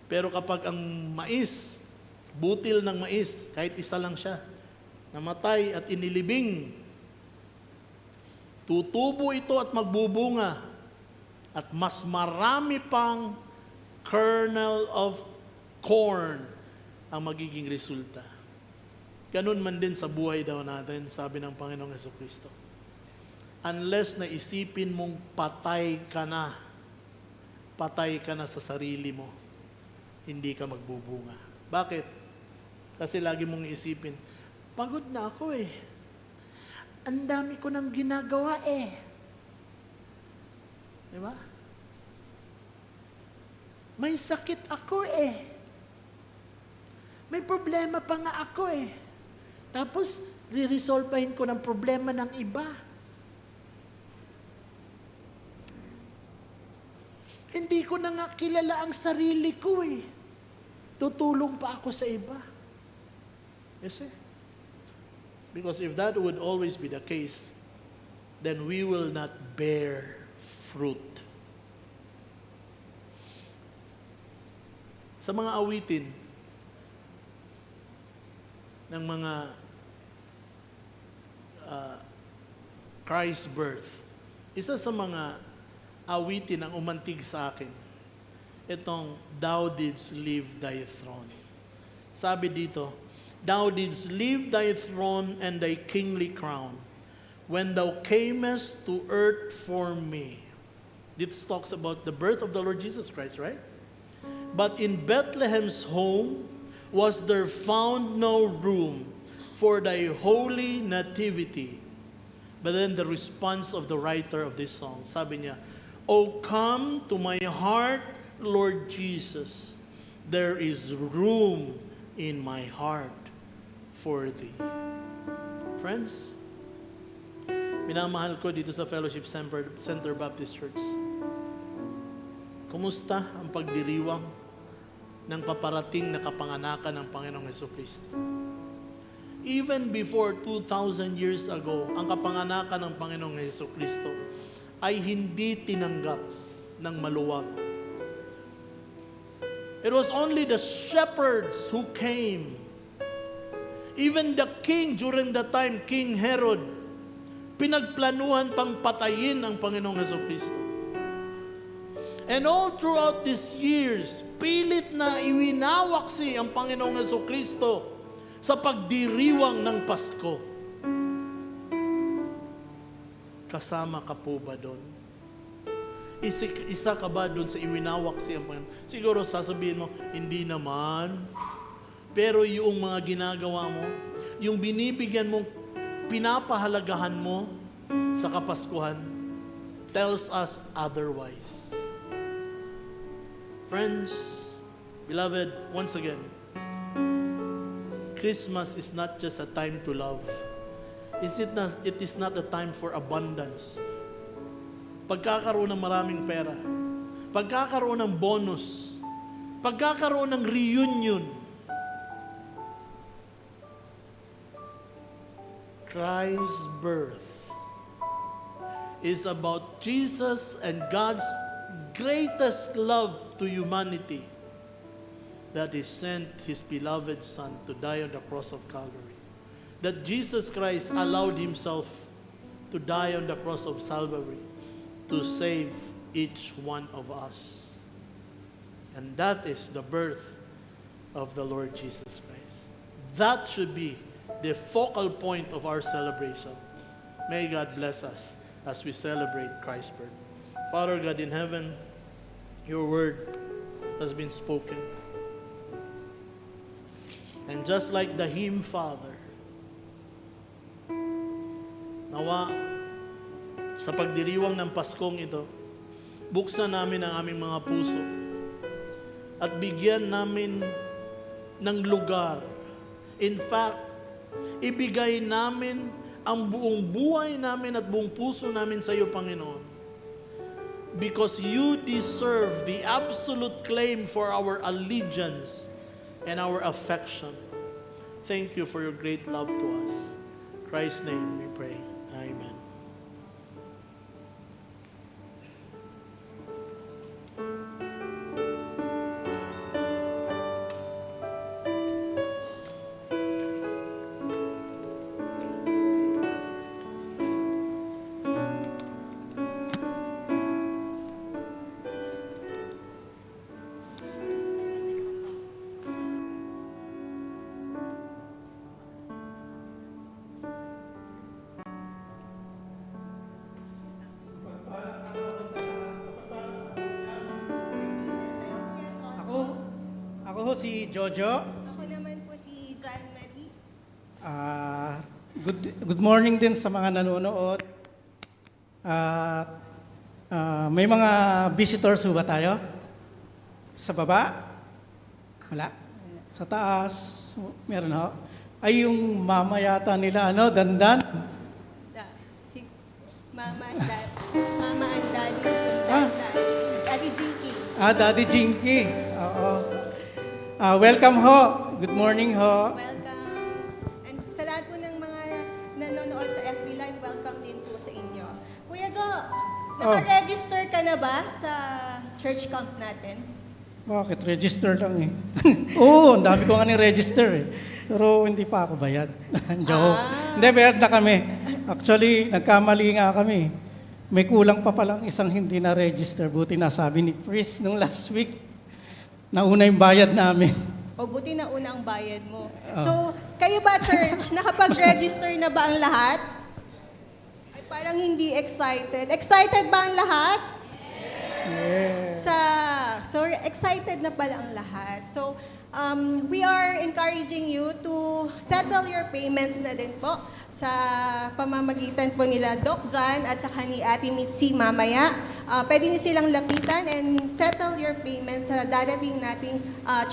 Pero kapag ang mais, butil ng mais, kahit isa lang siya, namatay at inilibing, tutubo ito at magbubunga, at mas marami pang kernel of corn ang magiging resulta. Ganun man din sa buhay daw natin, sabi ng Panginoong Jesucristo. Unless na isipin mong patay ka na sa sarili mo, hindi ka magbubunga. Bakit? Kasi lagi mong isipin, pagod na ako eh. Ang dami ko nang ginagawa eh. Di ba? May sakit ako eh. May problema pa nga ako eh. Tapos, re-resolvehin ko ng problema ng iba. Hindi ko na nga kilala ang sarili ko eh. Tutulong pa ako sa iba. You see? Because if that would always be the case, then we will not bear fruit. Sa mga awitin ng mga Christ's birth, isa sa mga awitin ang umantig sa akin, itong, Thou didst leave thy throne. Sabi dito, Thou didst leave thy throne and thy kingly crown when thou camest to earth for me. This talks about the birth of the Lord Jesus Christ, right? But in Bethlehem's home was there found no room for thy holy nativity. But then the response of the writer of this song, sabi niya, O come to my heart, Lord Jesus, there is room in my heart for thee. Friends, minamahal ko dito sa Fellowship Center Baptist Church. Kumusta ang pagdiriwang ng paparating na kapanganakan ng Panginoong Jesucristo? Even before 2,000 years ago, ang kapanganakan ng Panginoong Jesucristo ay hindi tinanggap ng maluwag. It was only the shepherds who came. Even the king during that time, King Herod, pinagplanuhan pang patayin ang Panginoong Jesucristo. And all throughout these years, pilit na iwinawaksi ang Panginoong Jesucristo sa pagdiriwang ng Pasko. Kasama ka po ba doon? Isa ka ba doon sa iwinawaksi ang Panginoon? Siguro sasabihin mo, hindi naman. Pero yung mga ginagawa mo, yung binibigyan mo, pinapahalagahan mo sa Kapaskuhan, tells us otherwise. Friends, beloved, once again, Christmas is not just a time to love. It is not a time for abundance. Pagkakaroon ng maraming pera, pagkakaroon ng bonus, pagkakaroon ng reunion. Christ's birth is about Jesus and God's greatest love to humanity, that He sent His beloved Son to die on the cross of Calvary. That Jesus Christ allowed Himself to die on the cross of Calvary to save each one of us. And that is the birth of the Lord Jesus Christ. That should be the focal point of our celebration. May God bless us as we celebrate Christ's birth. Father God in heaven, your word has been spoken. And just like the hymn, Father, nawa sa pagdiriwang ng Paskong ito, buksan namin ang aming mga puso at bigyan namin ng lugar. In fact, ibigay namin ang buong buhay namin at buong puso namin sa iyo, Panginoon. Because you deserve the absolute claim for our allegiance and our affection. Thank you for your great love to us. In Christ's name we pray. Amen. Ako ho si Jojo. Ako naman po si John Marie. Good morning din sa mga nanonood. May mga visitors ho ba tayo? Sa baba? Wala? Sa taas? Meron ho? Ay, yung mama yata nila, Dandan? Si Mama and Daddy. Mama and Daddy. Ah. Daddy Jinky. Daddy Jinky. Oo. Welcome ho. Good morning ho. Welcome. And sa lahat po ng mga nanonood sa FB Live, welcome din po sa inyo. Kuya Jo, naka-register ka na ba sa church camp natin? Bakit? Register lang eh. Oo, ang dami ko nga ni-register eh. Pero hindi pa ako bayad. Joke. Hindi, bayad na kami. Actually, nagkamali nga kami. May kulang pa palang isang hindi na-register. Buti na sabi ni Chris nung last week, nauna yung bayad namin. O buti na una ang bayad mo. So, kayo ba church, nakapag-register na ba ang lahat? Ay, parang hindi excited. Excited ba ang lahat? Yes. So excited na pala ang lahat. So, we are encouraging you to settle your payments na din po sa pamamagitan po nila Doc John at saka ni Ate Mitzi mamaya. Pwede nyo silang lapitan and settle your payments sa darating nating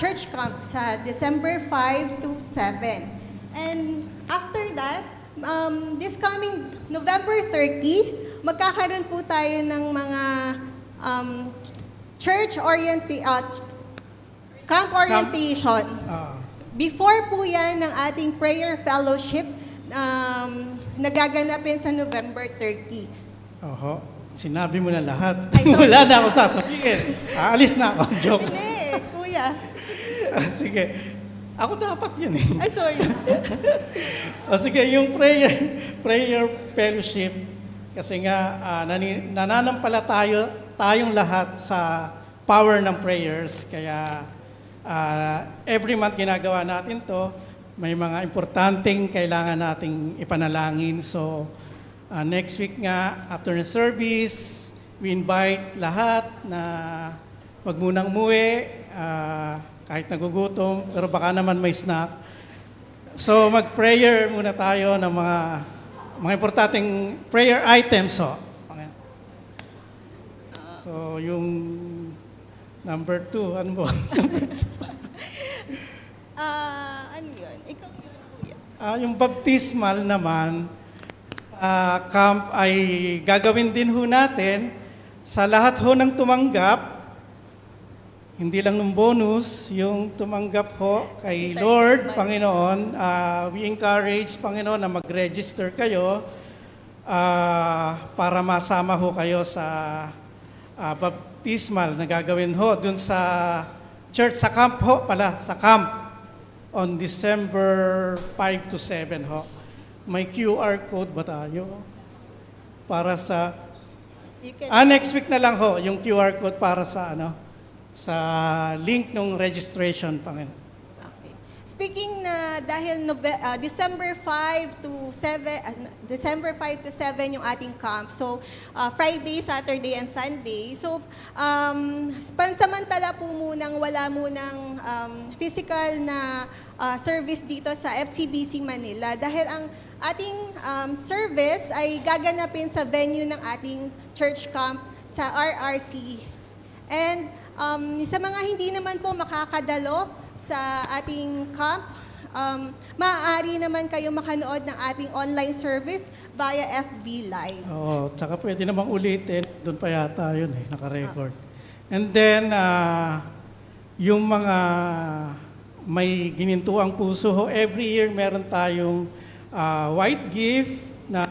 church camp sa December 5 to 7. And after that, this coming November 30, magkakaroon po tayo ng mga camp orientation. Before po yan ng ating prayer fellowship, nagaganapin sa November 30. Oho. Sinabi mo na lahat. Ay, sorry. Wala na ako sasabihin. Aalis na ako. Joke. Hindi, kuya. Sige. Ako dapat yun eh. Ay, sorry. Sige, yung prayer fellowship, kasi nga nananampalataya tayong lahat sa power ng prayers. Kaya every month ginagawa natin to. May mga importanteng kailangan nating ipanalangin. So, next week nga, after the service, we invite lahat na wag munang umuwi, kahit nagugutom, pero baka naman may snack. So, mag-prayer muna tayo ng mga importanteng prayer items. So, yung number 2, ano ba? Ano yun? Ikaw yun, kuya. Yung baptismal naman, camp ay gagawin din ho natin sa lahat ho ng tumanggap. Hindi lang ng bonus, yung tumanggap ho kay Lord, Panginoon. We encourage, Panginoon, na mag-register kayo. para masama ho kayo sa baptismal na gagawin ho dun sa church, sa camp ho pala, sa camp on December 5 to 7 ho. May QR code ba tayo? Para sa You can, next week na lang ho, yung QR code para sa sa link ng registration, Panginoon. okay. Speaking na dahil December 5 to 7 yung ating camp. So Friday, Saturday and Sunday. So pansamantala po munang wala munang physical na service dito sa FCBC Manila dahil ang ating service ay gaganapin sa venue ng ating church camp sa RRC. And sa mga hindi naman po makakadalo sa ating camp, maaari naman kayo makanood ng ating online service via FB Live. Oo, tsaka pwede namang ulitin. Doon pa yata yun naka-record. And then, yung mga may ginintuang puso ho, every year meron tayong white gift na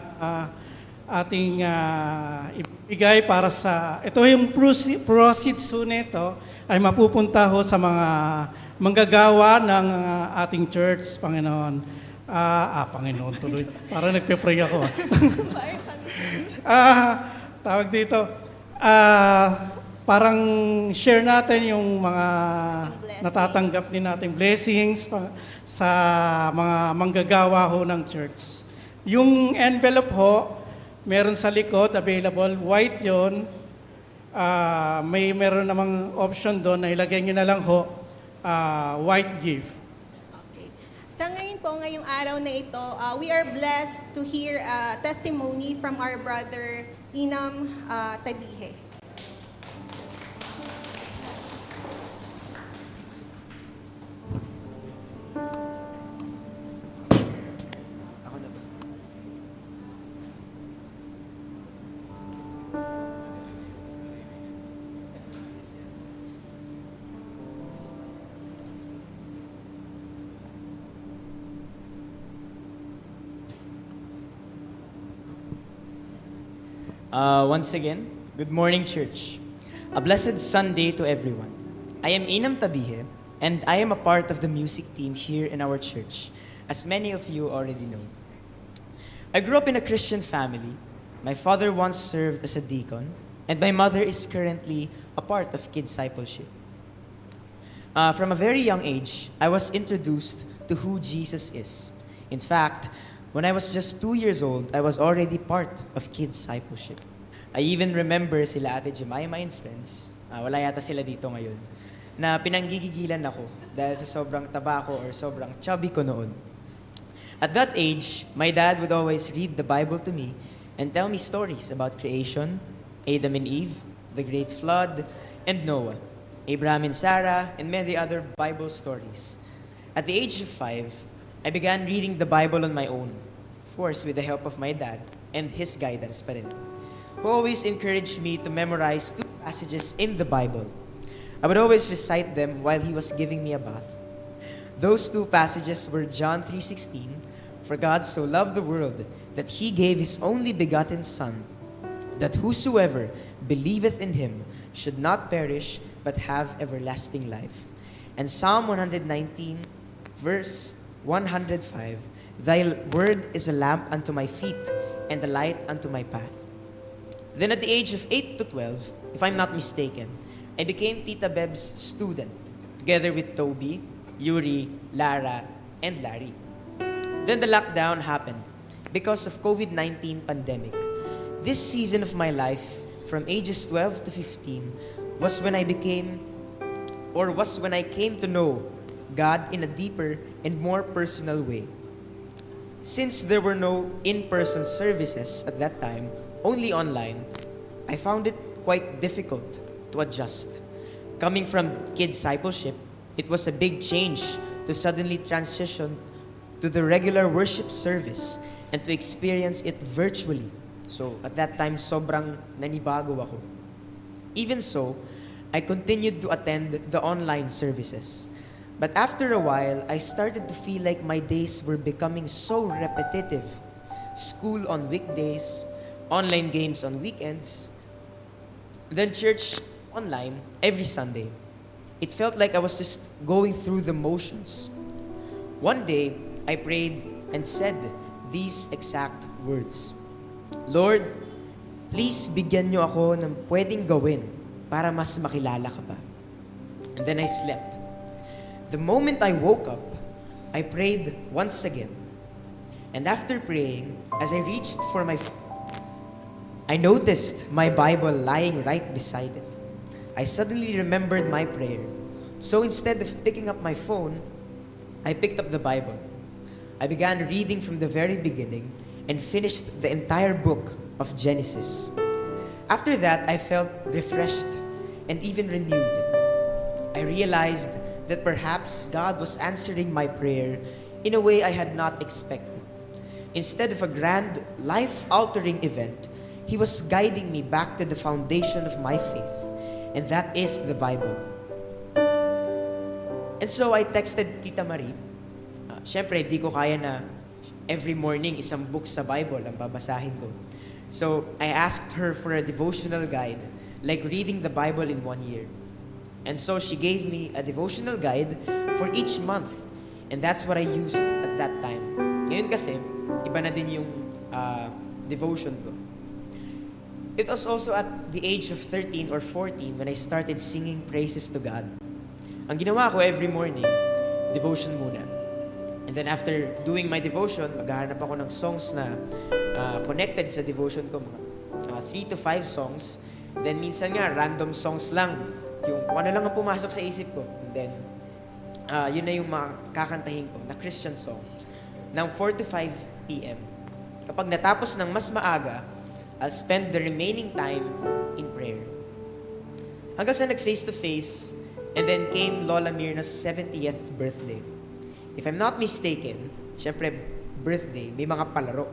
ating ibigay para sa, ito yung proceeds ho nito ay mapupunta ho sa mga manggagawa ng ating church, Panginoon. Panginoon tuloy. Parang nagpe-pray ako. Tawag dito, parang share natin yung mga natatanggap din nating blessings sa mga manggagawa ho ng church. Yung envelope ho, meron sa likod, available, white yon. Meron namang option doon na ilagay nyo na lang ho, white gift. Okay. Sa ngayon po, ngayong araw na ito, we are blessed to hear a testimony from our brother Inam Tabihe. Ako na ba? Once again, good morning, church. A blessed Sunday to everyone. I am Inam Tabihe, and I am a part of the music team here in our church, as many of you already know. I grew up in a Christian family. My father once served as a deacon, and my mother is currently a part of Kids Discipleship. From a very young age, I was introduced to who Jesus is. In fact, when I was just 2 years old, I was already part of Kids Discipleship. I even remember sila Ate Jemima and friends, wala yata sila dito ngayon, na pinanggigigilan ako dahil sa sobrang taba ko or sobrang chubby ko noon. At that age, my dad would always read the Bible to me and tell me stories about creation, Adam and Eve, the great flood, and Noah, Abraham and Sarah, and many other Bible stories. At the age of 5, I began reading the Bible on my own, of course with the help of my dad and his guidance pa rin, who always encouraged me to memorize 2 passages in the Bible. I would always recite them while he was giving me a bath. Those 2 passages were John 3:16, "For God so loved the world that he gave his only begotten Son, that whosoever believeth in him should not perish but have everlasting life." And Psalm 119, verse 105, "Thy word is a lamp unto my feet and a light unto my path." Then at the age of 8 to 12, if I'm not mistaken, I became Tita Beb's student, together with Toby, Yuri, Lara, and Larry. Then the lockdown happened because of COVID-19 pandemic. This season of my life, from ages 12 to 15, was when I came to know God in a deeper and more personal way. Since there were no in-person services at that time, only online, I found it quite difficult to adjust. Coming from Kids Discipleship, it was a big change to suddenly transition to the regular worship service and to experience it virtually. So at that time, sobrang nanibago ako. Even so, I continued to attend the online services. But after a while, I started to feel like my days were becoming so repetitive school on weekdays, online games on weekends, then church online every Sunday. It felt like I was just going through the motions. One day, I prayed and said these exact words. Lord, please bigyan niyo ako ng pwedeng gawin para mas makilala ka pa. And then I slept. The moment I woke up, I prayed once again. And after praying, as I reached for my phone, I noticed my Bible lying right beside it. I suddenly remembered my prayer. So instead of picking up my phone, I picked up the Bible. I began reading from the very beginning and finished the entire book of Genesis. After that, I felt refreshed and even renewed. I realized that perhaps God was answering my prayer in a way I had not expected. Instead of a grand, life-altering event, He was guiding me back to the foundation of my faith, and that is the Bible. And so I texted Tita Marie. Siyempre, di ko kaya na every morning isang book sa Bible ang babasahin ko. So I asked her for a devotional guide, like reading the Bible in 1 year. And so she gave me a devotional guide for each month. And that's what I used at that time. Ngayon kasi, iba na din yung devotion ko. It was also at the age of 13 or 14 when I started singing praises to God. Ang ginawa ko every morning, devotion muna. And then after doing my devotion, maghahanap ako ng songs na connected sa devotion ko, mga 3 to 5 songs. Then minsan nga, random songs lang. Yung kung ano lang ang pumasok sa isip ko. And then, yun na yung mga kakantahin ko na Christian song. Ng 4 to 5 p.m. Kapag natapos ng mas maaga, I'll spend the remaining time in prayer. Hanggang sa nag-face-to-face, and then came Lola Mirna's 70th birthday. If I'm not mistaken, syempre, birthday, may mga palaro.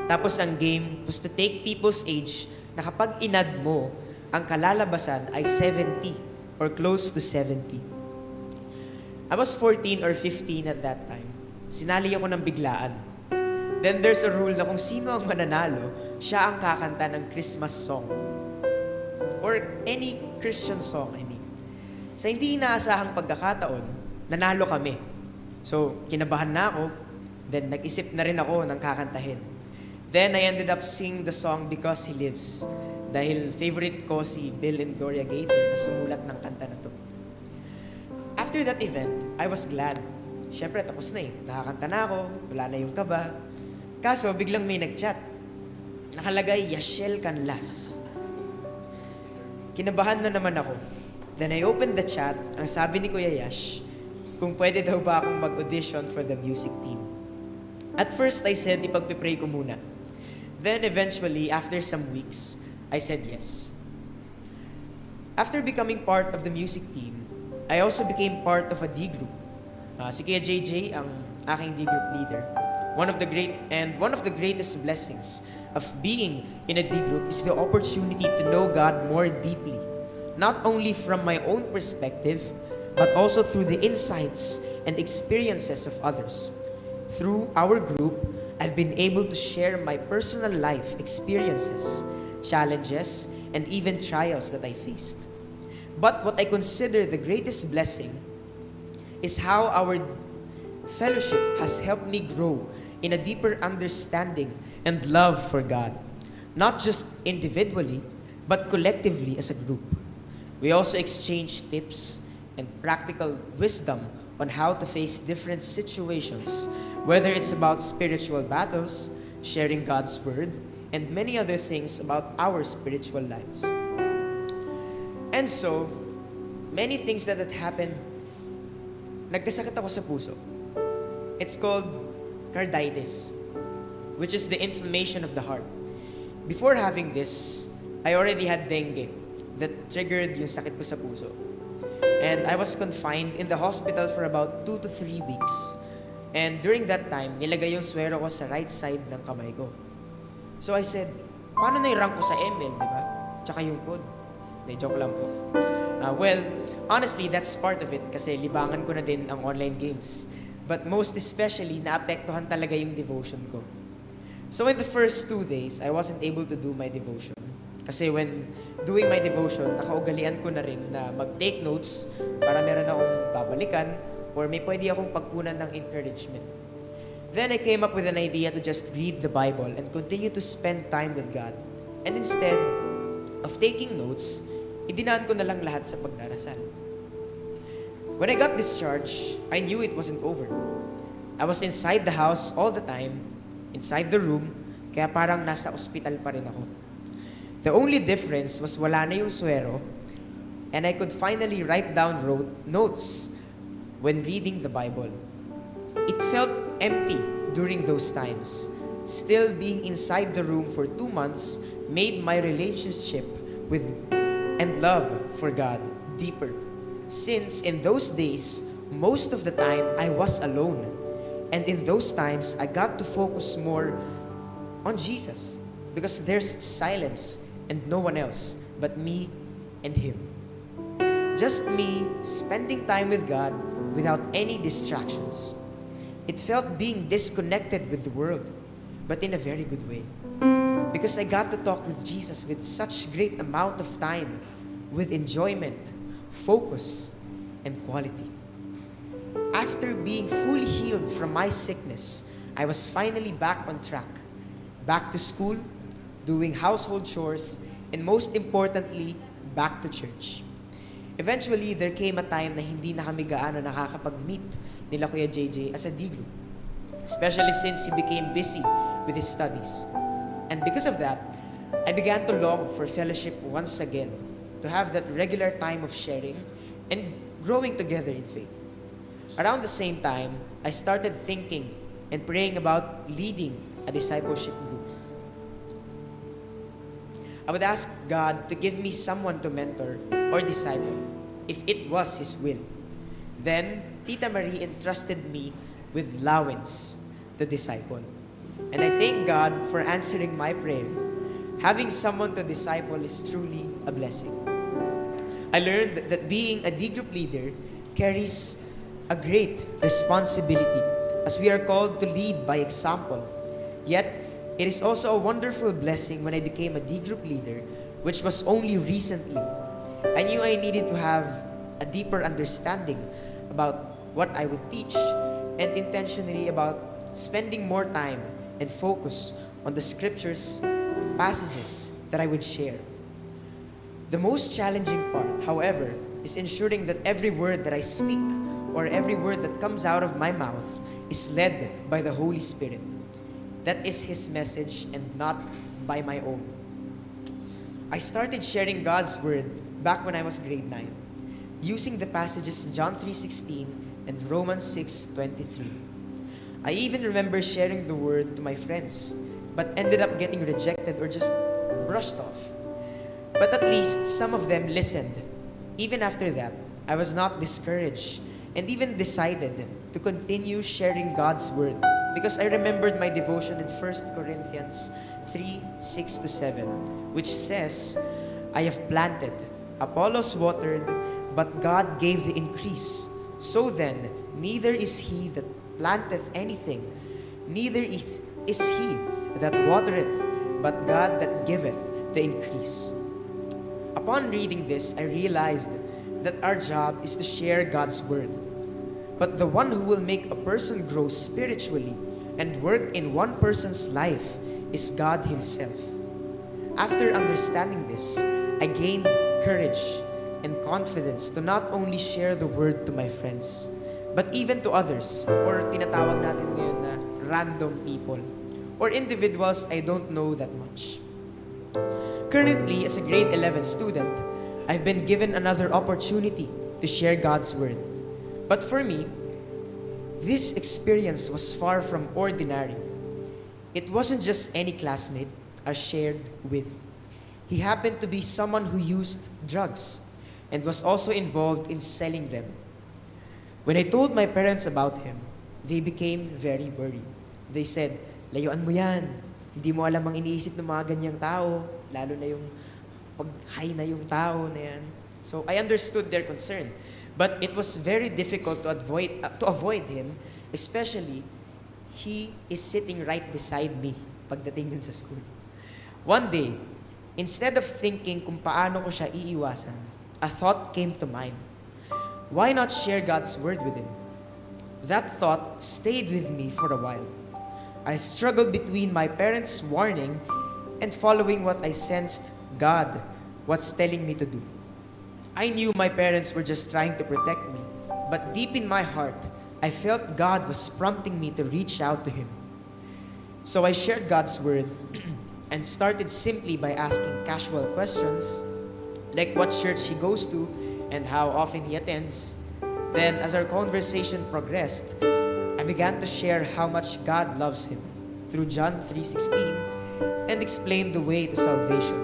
Tapos ang game was to take people's age na kapag inad mo, ang kalalabasan ay 70 or close to 70. I was 14 or 15 at that time. Sinali ako ng biglaan. Then there's a rule na kung sino ang mananalo, siya ang kakanta ng Christmas song. Or any Christian song, I mean. Sa hindi inaasahang pagkakataon, nanalo kami. So, kinabahan na ako, then nag-isip na rin ako ng kakantahin. Then I ended up singing the song Because He Lives. Dahil favorite ko si Bill and Gloria Gaither na sumulat ng kanta na to. After that event, I was glad. Siyempre, tapos na eh. Nakakanta na ako, wala na yung kaba. Kaso, biglang may nag-chat. Nakalagay, Yashel Canlas. Kinabahan na naman ako. Then I opened the chat, ang sabi ni Kuya Yash, kung pwede daw ba akong mag-audition for the music team. At first, I said, ipagpipray ko muna. Then eventually, after some weeks, I said yes. After becoming part of the music team, I also became part of a D group. Si Kuya JJ, ang aking D group leader. One of the greatest blessings of being in a D group is the opportunity to know God more deeply. Not only from my own perspective, but also through the insights and experiences of others. Through our group, I've been able to share my personal life experiences, challenges, and even trials that I faced. But what I consider the greatest blessing is how our fellowship has helped me grow in a deeper understanding and love for God, not just individually, but collectively as a group. We also exchange tips and practical wisdom on how to face different situations, whether it's about spiritual battles, sharing God's word, and many other things about our spiritual lives. And so, many things that had happened, nagkasakit ako sa puso. It's called carditis, which is the inflammation of the heart. Before having this, I already had dengue that triggered yung sakit ko sa puso. And I was confined in the hospital for about 2 to 3 weeks. And during that time, nilagay yung swero ko sa right side ng kamay ko. So I said, paano na i-rank ko sa ML, di ba? Tsaka yung code. Hindi, joke lang po. Well, honestly, that's part of it kasi libangan ko na din ang online games. But most especially, naapektuhan talaga yung devotion ko. So in the first 2 days, I wasn't able to do my devotion. Kasi when doing my devotion, nakaugalian ko na rin na mag-take notes para meron akong babalikan or may pwede akong pagkunan ng encouragement. Then I came up with an idea to just read the Bible and continue to spend time with God. And instead of taking notes, idinaan ko na lang lahat sa pagdarasal. When I got discharged, I knew it wasn't over. I was inside the house all the time, inside the room, kaya parang nasa ospital pa rin ako. The only difference was wala na yung swero, and I could finally write down notes when reading the Bible. It felt empty during those times. Still being inside the room for 2 months made my relationship with and love for God deeper. Since in those days, most of the time I was alone. And in those times, I got to focus more on Jesus because there's silence and no one else but me and Him. Just me spending time with God without any distractions. It felt being disconnected with the world, but in a very good way. Because I got to talk with Jesus with such great amount of time, with enjoyment, focus, and quality. After being fully healed from my sickness, I was finally back on track. Back to school, doing household chores, and most importantly, back to church. Eventually, there came a time na hindi na kami gaano nakakapag-meet nila Kuya JJ as a D group, especially since he became busy with his studies. And because of that, I began to long for fellowship once again, to have that regular time of sharing and growing together in faith. Around the same time, I started thinking and praying about leading a discipleship group. I would ask God to give me someone to mentor or disciple, if it was His will. Then, Tita Marie entrusted me with Lawens to disciple. And I thank God for answering my prayer. Having someone to disciple is truly a blessing. I learned that being a D group leader carries a great responsibility, as we are called to lead by example. Yet, it is also a wonderful blessing when I became a D group leader, which was only recently. I knew I needed to have a deeper understanding about what I would teach, and intentionally about spending more time and focus on the scriptures, passages that I would share. The most challenging part, however, is ensuring that every word that I speak or every word that comes out of my mouth is led by the Holy Spirit. That is His message and not by my own. I started sharing God's word back when I was grade 9, using the passages John 3:16 and Romans 6:23. I even remember sharing the word to my friends, but ended up getting rejected or just brushed off. But at least some of them listened. Even after that, I was not discouraged and even decided to continue sharing God's word, because I remembered my devotion in 1 Corinthians 3:6-7, which says, I have planted, Apollos watered, but God gave the increase. So then, neither is he that planteth anything, neither is he that watereth, but God that giveth the increase. Upon reading this, I realized that our job is to share God's word. But the one who will make a person grow spiritually and work in one person's life is God Himself. After understanding this, I gained courage and confidence to not only share the word to my friends, but even to others, or tinatawag natin ngayon na random people, or individuals I don't know that much. Currently, as a grade 11 student, I've been given another opportunity to share God's word. But for me, this experience was far from ordinary. It wasn't just any classmate I shared with. He happened to be someone who used drugs and was also involved in selling them. When I told my parents about him, they became very worried. They said, layuan mo yan. Hindi mo alam ang iniisip ng mga ganyang tao, lalo na yung pag-high na yung tao na yan. So I understood their concern. But it was very difficult to avoid him, especially he is sitting right beside me pagdating dun sa school. One day, instead of thinking kung paano ko siya iiwasan, a thought came to mind. Why not share God's word with him? That thought stayed with me for a while. I struggled between my parents' warning and following what I sensed God was telling me to do. I knew my parents were just trying to protect me, but deep in my heart, I felt God was prompting me to reach out to him. So I shared God's word and started simply by asking casual questions, like what church he goes to and how often he attends. Then, as our conversation progressed, I began to share how much God loves him through John 3:16 and explained the way to salvation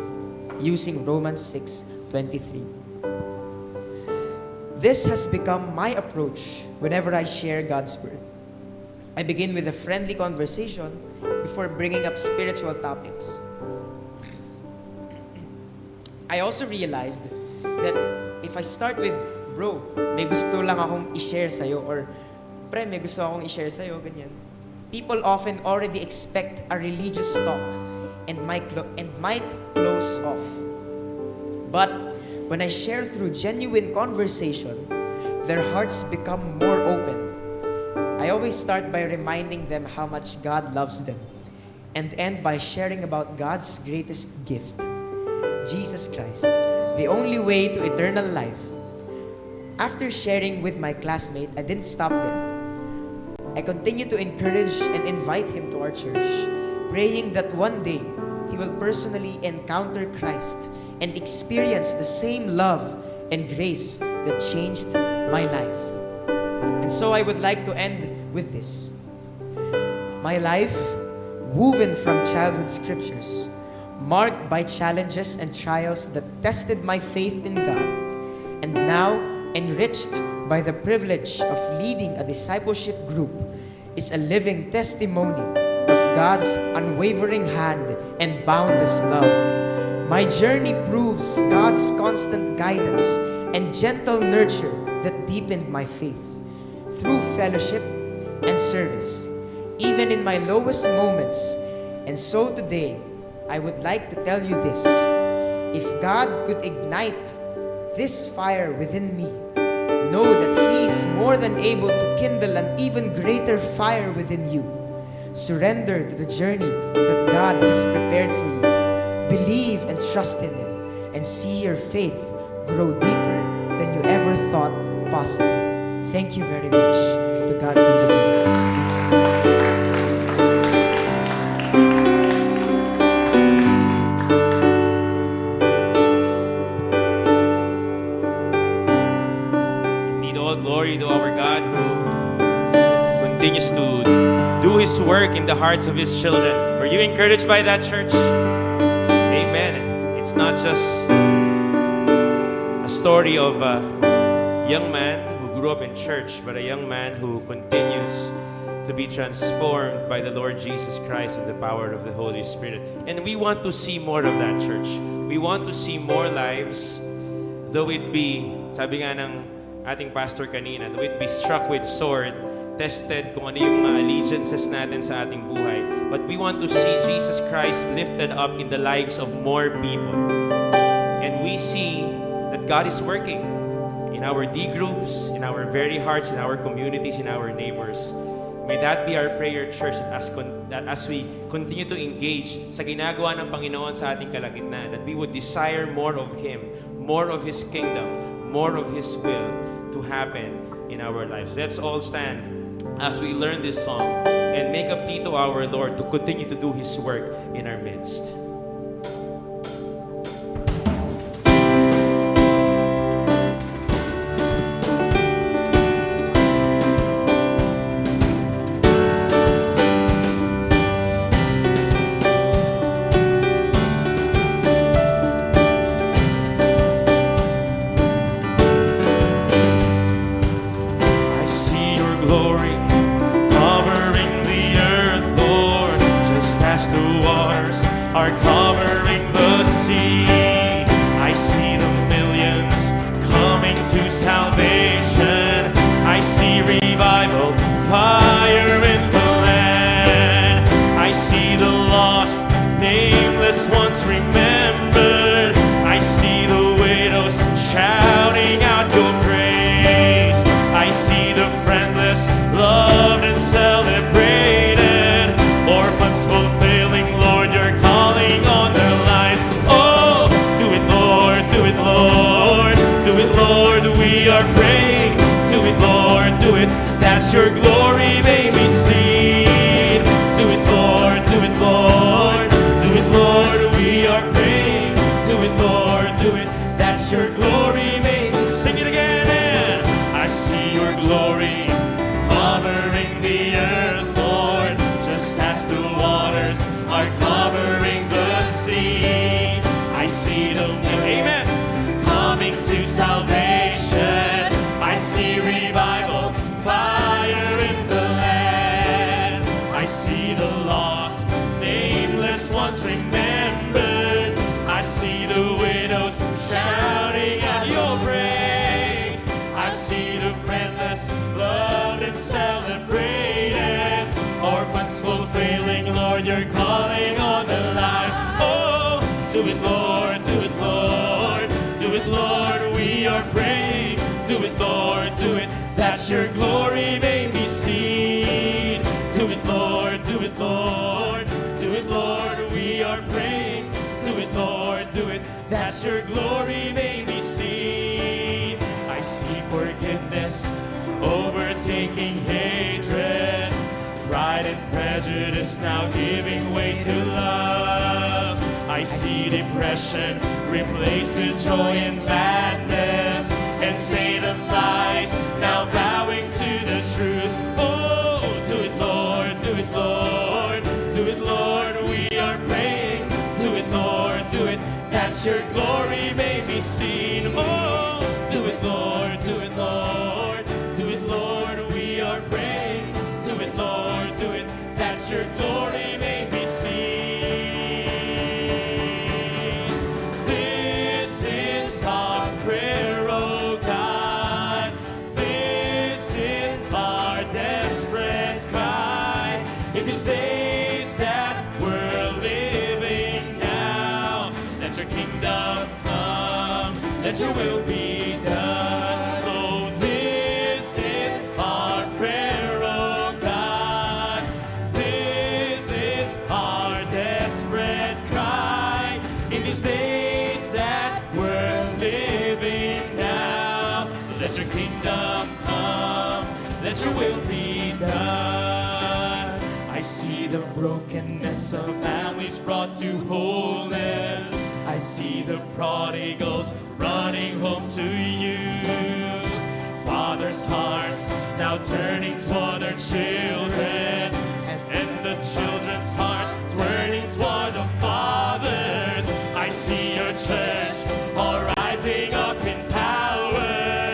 using Romans 6:23. This has become my approach whenever I share God's word. I begin with a friendly conversation before bringing up spiritual topics. I also realized that if I start with, bro, may gusto lang akong i-share sa'yo, or pre, may gusto akong i-share sa'yo, ganyan. People often already expect a religious talk and might close off. But when I share through genuine conversation, their hearts become more open. I always start by reminding them how much God loves them and end by sharing about God's greatest gift, Jesus Christ, the only way to eternal life. After sharing with my classmate, I didn't stop there. I continued to encourage and invite him to our church, praying that one day he will personally encounter Christ and experience the same love and grace that changed my life. And so I would like to end with this. My life, woven from childhood scriptures, marked by challenges and trials that tested my faith in God, and now enriched by the privilege of leading a discipleship group, is a living testimony of God's unwavering hand and boundless love. My journey proves God's constant guidance and gentle nurture that deepened my faith through fellowship and service, even in my lowest moments. And so today, I would like to tell you this: if God could ignite this fire within me, know that He is more than able to kindle an even greater fire within you. Surrender to the journey that God has prepared for you. Believe and trust in Him, and see your faith grow deeper than you ever thought possible. Thank you very much. To God be the glory. Glory to our God who continues to do His work in the hearts of His children. Were you encouraged by that, church? Amen. It's not just a story of a young man who grew up in church, but a young man who continues to be transformed by the Lord Jesus Christ and the power of the Holy Spirit. And we want to see more of that, church. We want to see more lives, though it be, sabi nga ng ating pastor kanina, though it be struck with sword, tested kung ano yung mga allegiances natin sa ating buhay. But we want to see Jesus Christ lifted up in the lives of more people. And we see that God is working in our D groups, in our very hearts, in our communities, in our neighbors. May that be our prayer, church, that as we continue to engage sa ginagawa ng Panginoon sa ating kalagitnaan, that we would desire more of Him, more of His kingdom, more of His will to happen in our lives. Let's all stand as we learn this song and make a plea to our Lord to continue to do His work in our midst. Are covering the sea. I see the millions coming to salvation. I see revival, fire in the land. I see the lost the lost, nameless ones remembered. I see the widows shouting out your praise. I see the friendless loved and celebrated. Orphans fulfilling, Lord, you're calling on the lives. Oh, do it, Lord, do it, Lord. Do it, Lord, we are praying. Do it, Lord, do it, that your glory may be seen. Do it, Lord, do it, Lord. Do it, Lord, we are praying. Do it, Lord, do it, that your glory may be seen. I see forgiveness overtaking hatred. Pride and prejudice now giving way to love. I see depression replaced with joy and gladness, and Satan's lies now bowing to the truth. Oh, do it, Lord, do it, Lord. Do it, Lord, we are praying. Do it, Lord, do it, that your glory may be seen. Oh, do it, Lord, do it, Lord. Do it, Lord, we are praying. Do it, Lord, do it, that your glory may be seen. This is our prayer, oh God. This is our desperate cry. In these days that we're living now, let your kingdom come, let your will be done. So this is our prayer, oh God. This is our desperate cry. In these days that we're living now, let your kingdom come, let your will be done. I see the brokenness of families brought to wholeness. I see the prodigals running home to you. Fathers' hearts now turning toward their children, and the children's hearts turning toward the fathers. I see your church all rising up in power,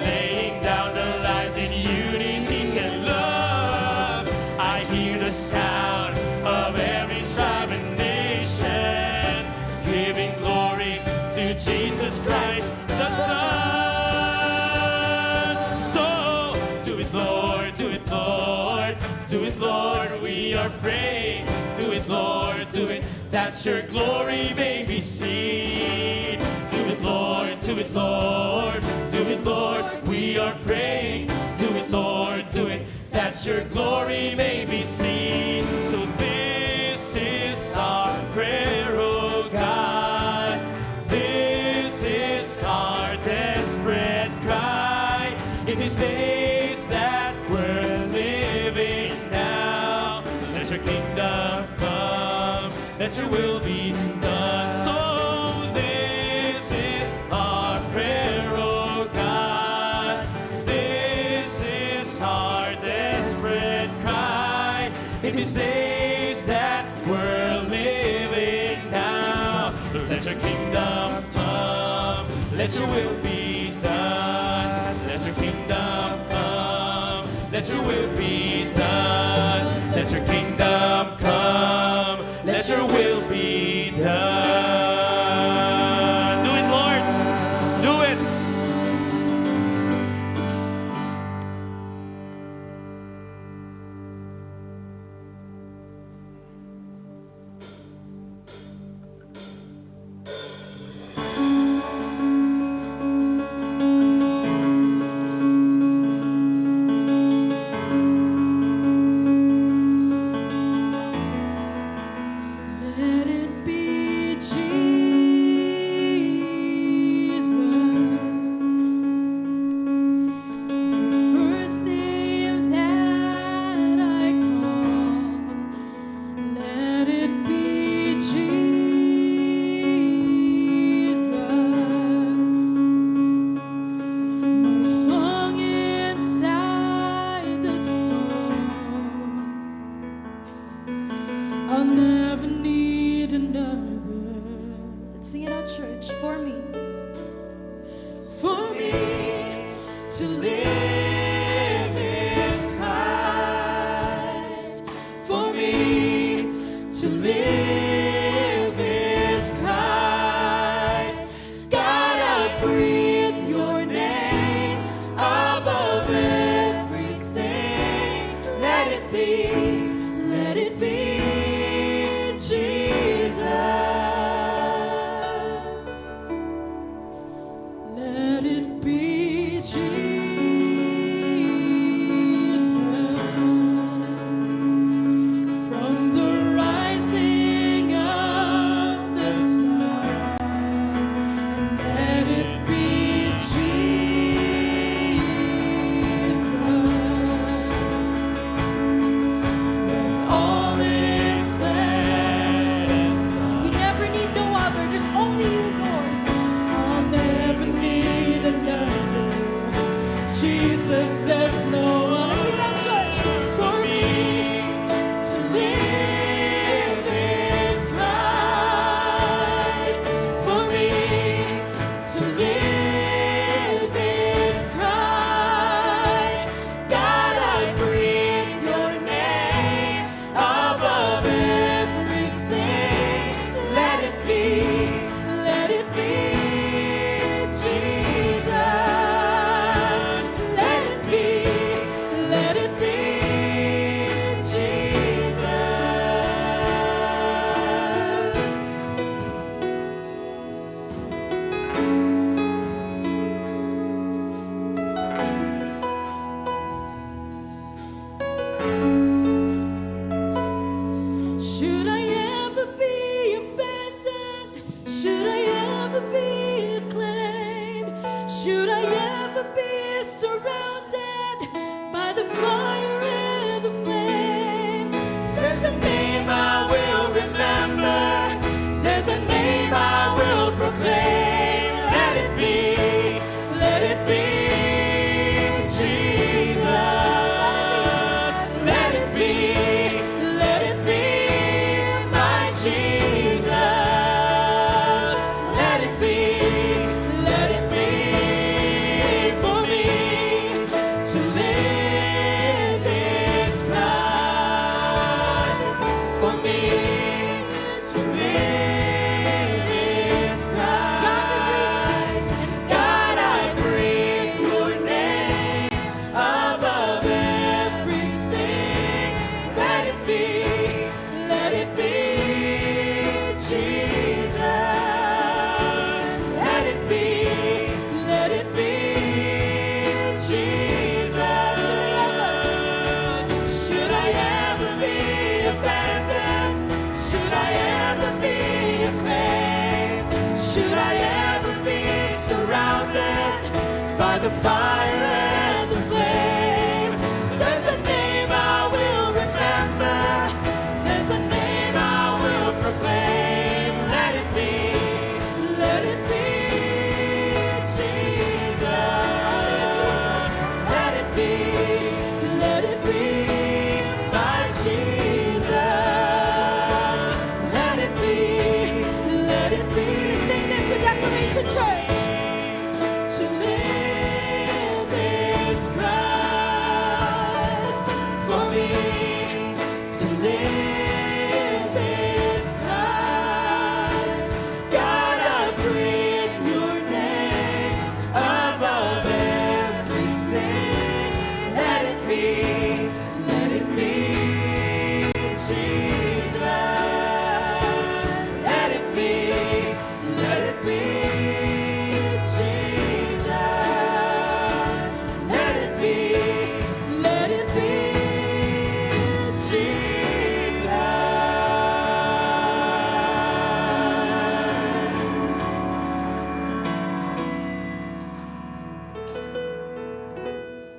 laying down their lives in unity and love. I hear the sound of every tribe and nation giving glory to Jesus Christ the Son. So do it, Lord, do it, Lord. Do it, Lord, we are praying. Do it, Lord, do it, that your glory may be seen. Do it, Lord, do it, Lord. Do it, Lord, we are praying. Do it, Lord, do it, that your glory may be seen. So this is our prayer, oh God. This is our desperate cry. In these days that we're living now, let your kingdom come, let your will be done. So this is our prayer, oh God. This is our desperate cry. In these days that we're living now, let your kingdom come, let your will be done. Let your kingdom come, let your will be done. Let your kingdom come, let your will be done. Do it, Lord, do it. Let it be Jesus, the first name that I call. Let it be Jesus, my song inside the storm. I'll never need another. Let's sing it out, church. For me to live is Christ. For me Should I ever be abandoned? Should I ever be acclaimed? Should I ever be surrounded by the fire and the flame? There's a name I will remember. There's a name I will proclaim. Let it be Jesus. Let it be my Jesus. Let it be for me to live is Christ. For me to live is Christ. God, I breathe your name above everything. Let it be Jesus. Let it be Jesus. Should I ever be abandoned? Should I ever be acclaimed? Should I ever be surrounded by the fire and the flame? There's a name I will remember. There's a name I will proclaim. Let it be Jesus. Let it be my Jesus. Let it be. Sing this with Declaration Church. To live is Christ. For me to live is Christ. God, I breathe your name above everything. Let it be Jesus. Let it be Jesus. Let it be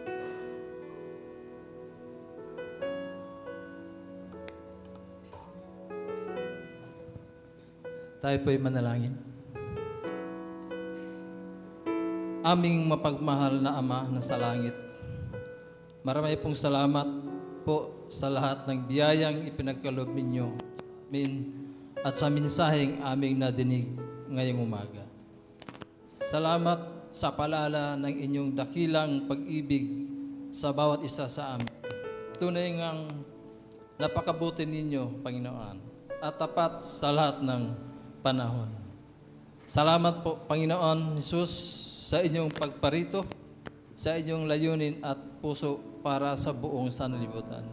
Tayo po'y manalangin. Aming mapagmahal na Ama na sa langit, marami pong salamat po sa lahat ng biyayang ipinagkaloob ninyo sa amin at sa mensaheng aming nadinig ngayong umaga. Salamat sa paalala ng inyong dakilang pag-ibig sa bawat isa sa amin. Tunay ngang napakabuti ninyo, Panginoon, at tapat sa lahat ng panahon. Salamat po, Panginoon Jesus, sa inyong pagparito, sa inyong layunin at puso para sa buong sanlibutan.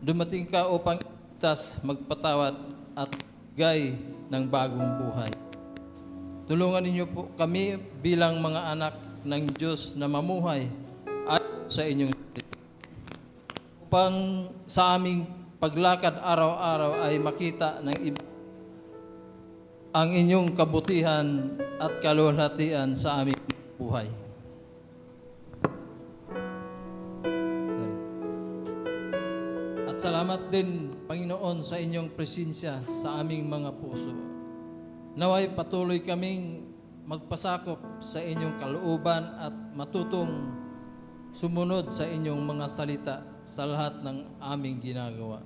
Dumating ka upang itas, magpatawad at gay ng bagong buhay. Tulungan ninyo po kami bilang mga anak ng Diyos na mamuhay at sa inyong upang sa aming paglakad araw-araw ay makita ng iba ang inyong kabutihan at kaluwalhatian sa aming buhay. At salamat din, Panginoon, sa inyong presensya sa aming mga puso. Naway patuloy kaming magpasakop sa inyong kalooban at matutong sumunod sa inyong mga salita sa lahat ng aming ginagawa.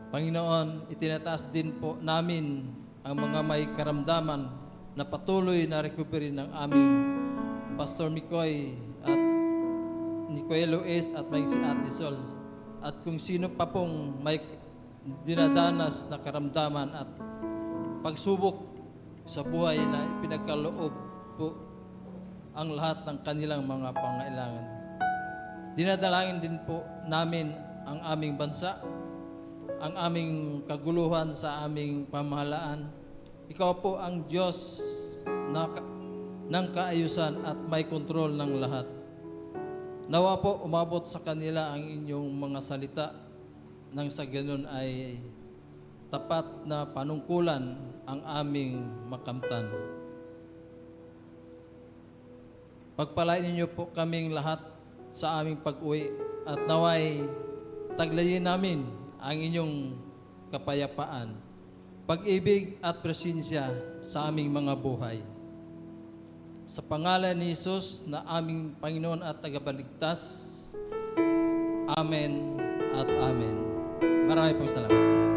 Panginoon, itinataas din po namin ang mga may karamdaman na patuloy na recovery ng aming Pastor Mikoy at Nicoelo S. at may si Ate Sol. At kung sino pa pong may dinadanas na karamdaman at pagsubok sa buhay na pinagkaloob po ang lahat ng kanilang mga pangailangan. Dinadalangin din po namin ang aming bansa, ang aming kaguluhan sa aming pamahalaan. Ikaw po ang Diyos ng kaayusan at may kontrol ng lahat. Nawa po umabot sa kanila ang inyong mga salita nang sa ganun ay tapat na panungkulan ang aming makamtan. Pagpalain ninyo po kaming lahat sa aming pag-uwi at naway taglayin namin ang inyong kapayapaan, pag-ibig at presensya sa aming mga buhay. Sa pangalan ni Jesus na aming Panginoon at Tagapagligtas, Amen at Amen. Maraming pong salamat.